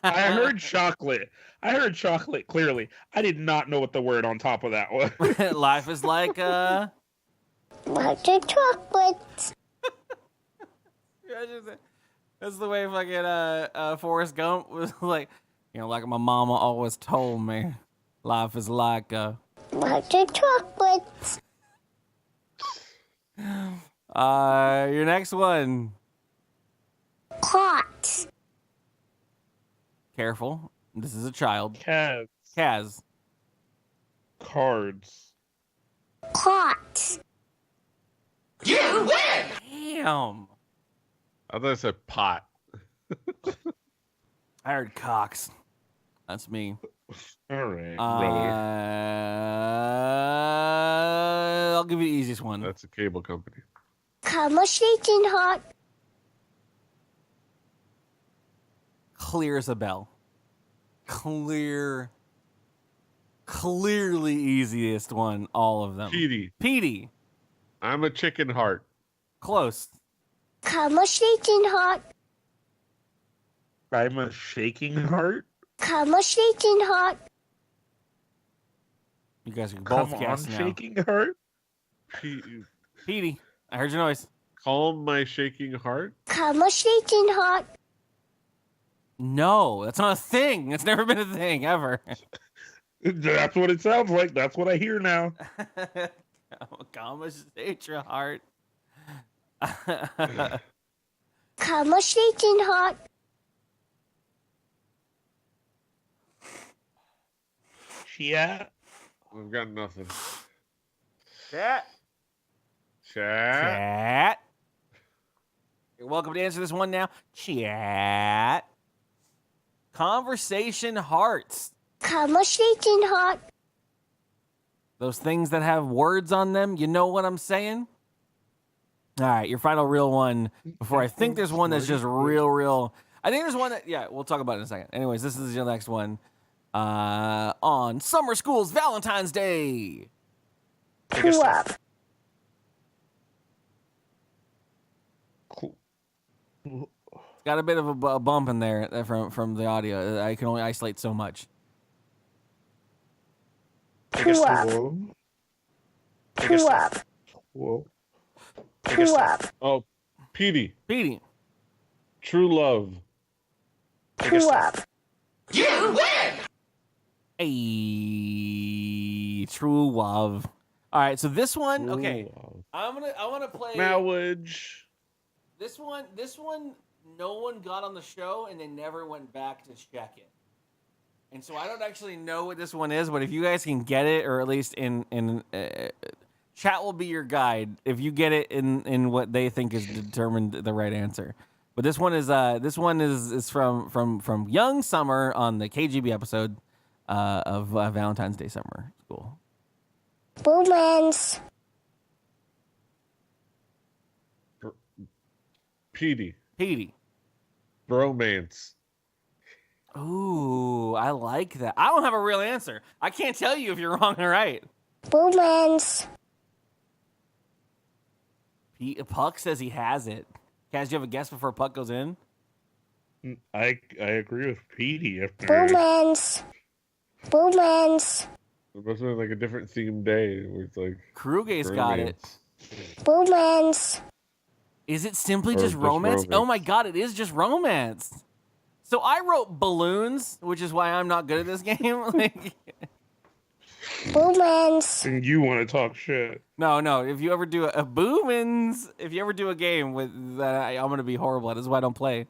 I heard chocolate. I heard chocolate clearly. I did not know what the word on top of that was. Life is like What's your chocolate? That's the way fucking Forrest Gump was like, like my mama always told me, life is like What's your chocolate? Your next one. Hot. Careful. This is a child. Kaz. Cards. Hot. You win! Damn. I thought I said pot. I heard Cox. That's me. All right, brother. I'll give you the easiest one. That's a cable company. Conversation hot. Clear as a bell. Clearly easiest one, all of them. Petey. I'm a chicken heart. Close. Conversation hot. I'm a shaking heart. Conversation hot. You guys are both Come on, guessing now. shaking heart. Petey, I heard your noise. Calm my shaking heart. Conversation hot. No, that's not a thing. It's never been a thing ever. That's what it sounds like. That's what I hear now. Conversation heart. Conversation hot. Chat. I've got nothing. Chat. You're welcome to answer this one now. Chat. Conversation hearts. Conversation hot. Those things that have words on them. You know what I'm saying? All right, your final real one. Before I think there's one that's just real. I think there's one that, we'll talk about it in a second. Anyways, this is your next one. On Summer School's Valentine's Day. Pull up. It's got a bit of a bump in there from the audio. I can only isolate so much. Pull up. Pull up. Whoa. Pull up. Oh, Petey. True love. Pull up. You win! Hey, true love. All right, so this one, okay. I want to play Marriage. This one, no one got on the show and they never went back to check it. And so I don't actually know what this one is, but if you guys can get it, or at least in chat will be your guide if you get it in what they think is determined the right answer. But this one is from Young Summer on the KGB episode of Valentine's Day Summer School. Romance. Petey. Bromance. Ooh, I like that. I don't have a real answer. I can't tell you if you're wrong or right. Romance. Puck says he has it. Kaz, do you have a guess before Puck goes in? I agree with Petey. Romance. Romance. It must have been like a different themed day. Where it's like Krugay's got it. Romance. Is it simply Or just just romance? Oh romance. my god, it is just romance. So I wrote balloons, which is why I'm not good at this game. Like, Romance. And you want to talk shit. no. If you ever do a boomins, if you ever do a game with that, I'm gonna be horrible at. This is why I don't play.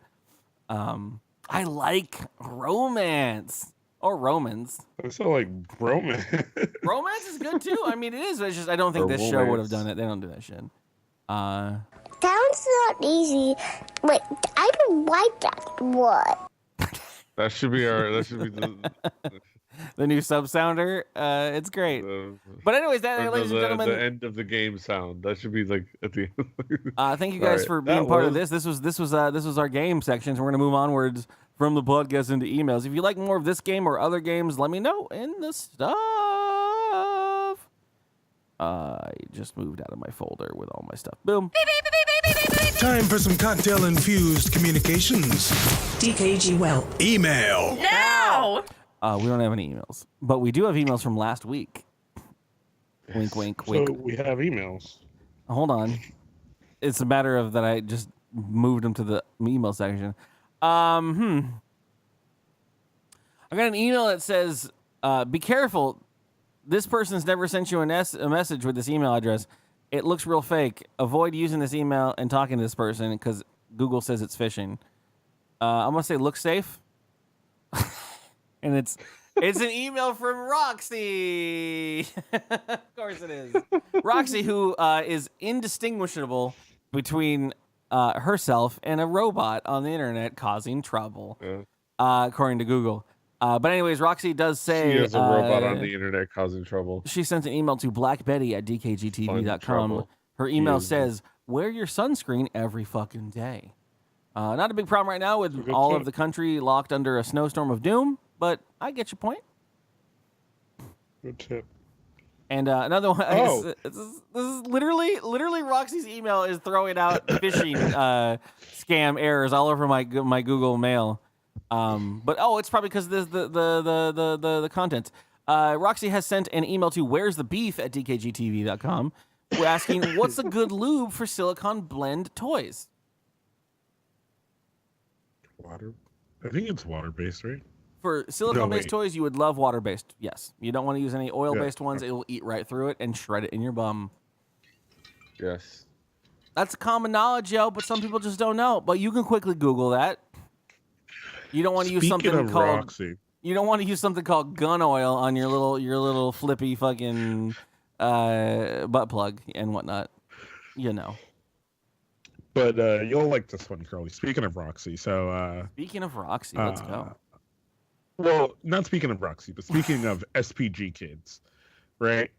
I like romance or romance. I sound like romance. Romance is good too. I mean, it is. It's just I don't think Or this show would have romance. done it. They don't do that shit. Sounds not easy. Wait, I don't like that word. That should be the new sub sounder. It's great. But anyways, ladies and gentlemen, the end of the game sound. That should be like at the end. thank you guys Right. for being That part of was- this. This was our game section. So we're gonna move onwards from the podcast into emails. If you like more of this game or other games, let me know in the stuff. I just moved out of my folder with all my stuff. Boom. Time for some cocktail-infused communications. dkgWELP. Email. Now! We don't have any emails, but we do have emails from last week. Wink, wink, So wink. we have emails. Hold on. It's a matter of that I just moved them to the email section. I got an email that says, be careful. This person's never sent you a message with this email address. It looks real fake. Avoid using this email and talking to this person because Google says it's phishing. I'm going to say look safe. And it's an email from Roxy. Of course it is. Roxy, who is indistinguishable between herself and a robot on the internet causing trouble, according to Google. But anyways, Roxy does say... She is a robot on the internet causing trouble. She sent an email to blackbetty@dkgtv.com. trouble. Her email She is- says, wear your sunscreen every fucking day. Not a big problem right now with good all tip. of the country locked under a snowstorm of doom, but I get your point. Good tip. And another one. Oh. This is literally Roxy's email is throwing out phishing scam errors all over my Google Mail. But it's probably because the content. Roxy has sent an email to where'sthebeef@dkgtv.com asking what's a good lube for silicone blend toys. Water. I think it's water-based, right? For silicone-based wait. toys, you would love water-based. Yes, you don't want to use any oil-based ones. It will eat right through it and shred it in your bum. Yes. That's common knowledge, yo, but some people just don't know. But you can quickly Google that. You don't want to use Speaking something of called Roxy, you don't want to use something called gun oil on your little flippy fucking butt plug and whatnot. You know. but you'll like this one, Curly. Speaking of Roxy, so Speaking of Roxy, let's go. well, not speaking of Roxy, but speaking of SPG kids, right?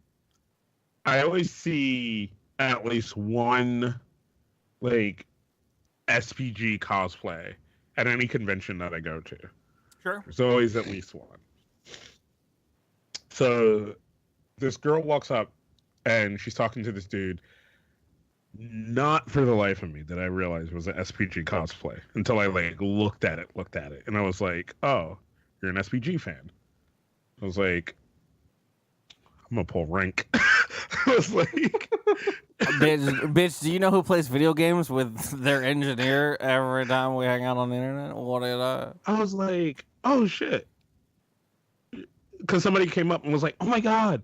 I always see at least one like SPG cosplay at any convention that I go to. Sure. There's always at least one. So this girl walks up and she's talking to this dude. Not for the life of me that I realized was an SPG cosplay until I looked at it, and I was like, "Oh, you're an SPG fan." I was like, "I'm gonna pull rank." I was like, bitch, do you know who plays video games with their engineer every time we hang out on the internet? What did I was like, "Oh shit," because somebody came up and was like, "Oh my god,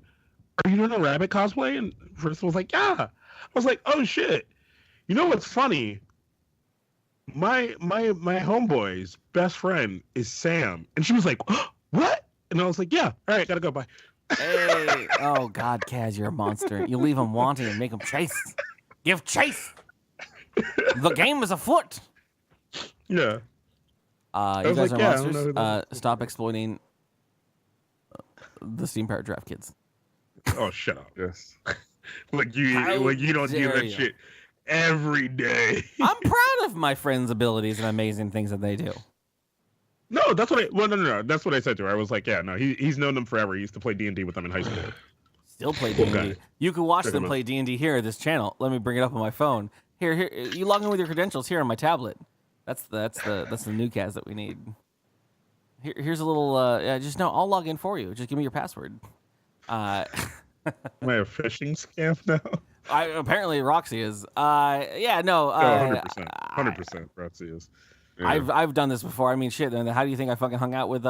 are you doing a rabbit cosplay?" And first I was like, "Yeah." I was like, "Oh shit." You know what's funny? My homeboy's best friend is Sam, and she was like, oh, "What?" And I was like, "Yeah, all right, gotta go, bye." Hey, oh God, Kaz, you're a monster. You leave him wanting and make him chase. Give chase. The game is afoot. Yeah. You was guys like, are yeah, I don't know who monsters. that Stop exploiting the Steam Powered Draft Kids. Oh, shut up. Yes. Like you don't do dare that you. shit every day. I'm proud of my friends' abilities and amazing things that they do. No, that's what I. Well, no. That's what I said to her. I was like, "Yeah, no, he's known them forever. He used to play D&D with them in high school." Still play D&D. Okay. You can watch Check them them out. play D&D here at this channel. Let me bring it up on my phone. Here, you log in with your credentials here on my tablet. That's the new Kaz that we need. Here's a little. Just no. I'll log in for you. Just give me your password. Am I a phishing scam now? Apparently Roxy is. Yeah, no. 100%. 100% Roxy is. Yeah. I've done this before. I mean, shit. Then how do you think I fucking hung out with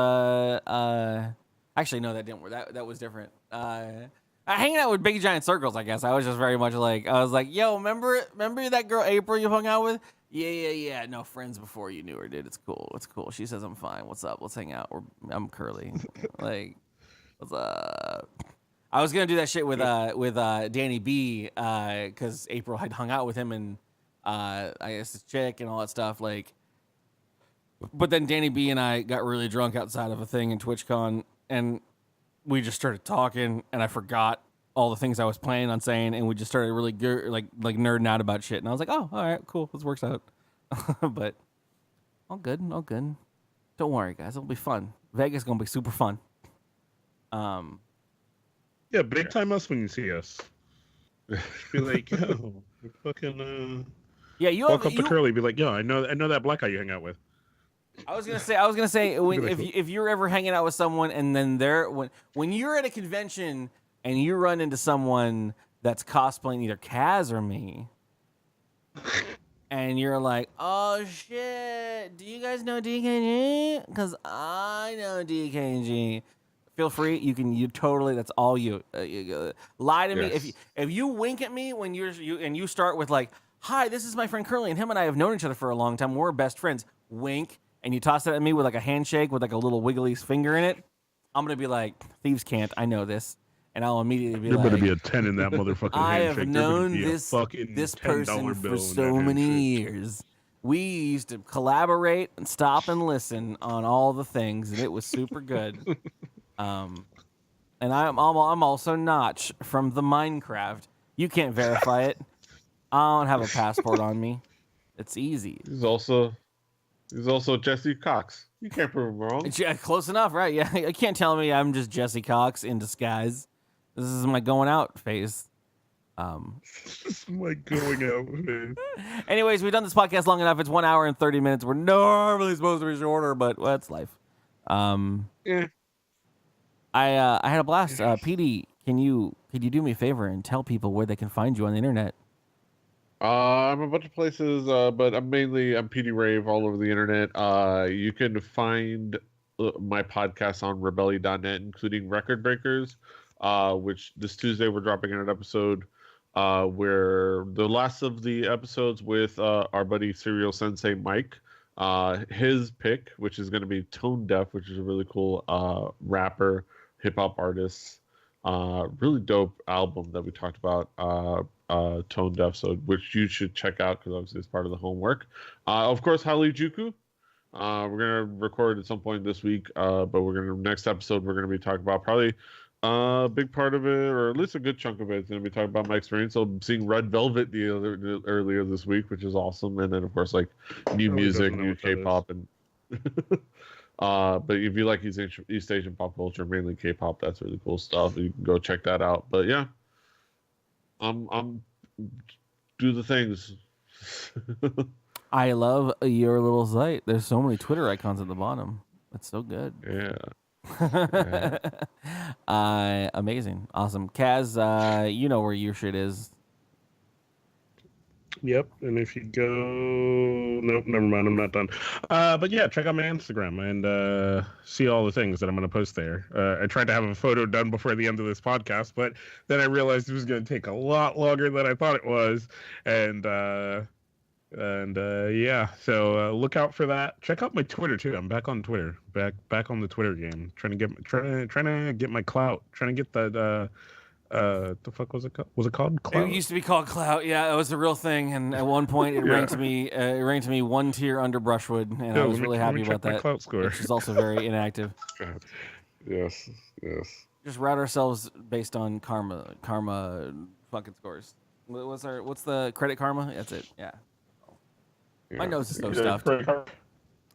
Actually, no, that didn't work. That was different. Hanging out with big giant circles, I guess. I was just very much like, I was like, yo, remember that girl April you hung out with? Yeah. No, friends before you knew her, dude. It's cool. She says I'm fine. What's up? Let's hang out. I'm Curly. Like, what's up? I was gonna do that shit with Danny B, because April had hung out with him and I guess his chick and all that stuff. Like, but then Danny B and I got really drunk outside of a thing in TwitchCon, and we just started talking, and I forgot all the things I was planning on saying, and we just started really like nerding out about shit. And I was like, oh, all right, cool, this works out. But all good. Don't worry, guys, it'll be fun. Vegas gonna be super fun. Yeah, big time us when you see us. Be like, yo, fucking. Yeah, you walk up to Curly, be like, yo, I know that black guy you hang out with. I was gonna say if you're ever hanging out with someone and then when you're at a convention and you run into someone that's cosplaying either Kaz or me, and you're like, oh shit, do you guys know DKG? Because I know DKG. Feel free. You totally. That's all you. Lie to me if you wink at me when you start with like, hi, this is my friend Curly, and him and I have known each other for a long time. We're best friends. Wink. And you toss it at me with like a handshake with like a little wiggly finger in it, I'm gonna be like, thieves can't. I know this, and I'll immediately be there like, better be a 10 in that motherfucking I handshake. have known this person for so many years. We used to collaborate and stop and listen on all the things, and it was super good. And I'm also Notch from the Minecraft. You can't verify it. I don't have a passport on me. It's easy. He's also Jesse Cox. You can't prove him wrong. Yeah, close enough, right? Yeah, you can't tell me I'm just Jesse Cox in disguise. This is my going out phase. This is my going out phase. Anyways, we've done this podcast long enough. It's 1 hour and 30 minutes. We're normally supposed to be shorter, but that's life. Yeah. I had a blast. Petey, could you do me a favor and tell people where they can find you on the internet? I'm a bunch of places, but I'm PeteyRave all over the internet. You can find my podcast on rebelly.net, including Record Breakers, which this Tuesday we're dropping an episode where the last of the episodes with our buddy Serial Sensei Mike, his pick, which is going to be Tone Deaf, which is a really cool rapper, hip-hop artist. Really dope album that we talked about, Tone Deaf, so which you should check out because obviously it's part of the homework. Of course, Halijuku. We're gonna record at some point this week, but next episode we're gonna be talking about probably a big part of it, or at least a good chunk of it. It's gonna be talking about my experience. So seeing Red Velvet earlier this week, which is awesome, and then of course like new music, new K-pop, and. But if you like East Asian pop culture, mainly K-pop, that's really cool stuff. You can go check that out. But yeah, I'm do the things. I love your little site. There's so many Twitter icons at the bottom. That's so good. Yeah. Amazing, awesome. Kaz, you know where your shit is. Yep, and if you go... Nope, never mind, I'm not done. But yeah, check out my Instagram and see all the things that I'm going to post there. I tried to have a photo done before the end of this podcast, but then I realized it was going to take a lot longer than I thought it was. And yeah, so look out for that. Check out my Twitter, too. I'm back on Twitter. Back on the Twitter game. Trying to get my clout. Trying to get that... the fuck was it called? Was it called Clout? It used to be called Clout. Yeah, it was a real thing, and at one point it ranked me. It ranked me one tier under Brushwood, and I was really happy about that. Clout score. Which is also very inactive. Yes. Just route ourselves based on karma fucking scores. What's the credit karma? That's it. Yeah. My nose is so stuffed.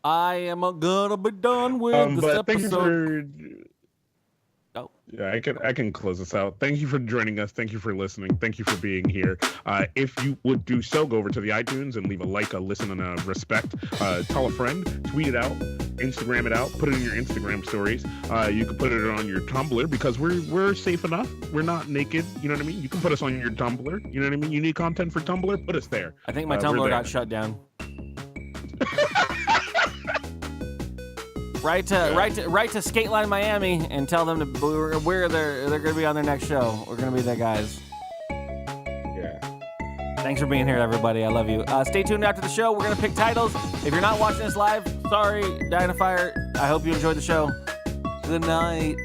I am gonna be done with this episode. Oh. Yeah, I can close this out. Thank you for joining us. Thank you for listening. Thank you for being here. If you would do so, go over to the iTunes and leave a like, a listen, and a respect. Tell a friend, tweet it out, Instagram it out, put it in your Instagram stories. You can put it on your Tumblr because we're safe enough. We're not naked. You know what I mean? You can put us on your Tumblr. You know what I mean? You need content for Tumblr? Put us there. I think my Tumblr got shut down. Write to Skateline Miami and tell them where they're going to be on their next show. We're going to be there, guys. Yeah. Thanks for being here, everybody. I love you. Stay tuned after the show. We're going to pick titles. If you're not watching this live, sorry, dying of fire. I hope you enjoyed the show. Good night.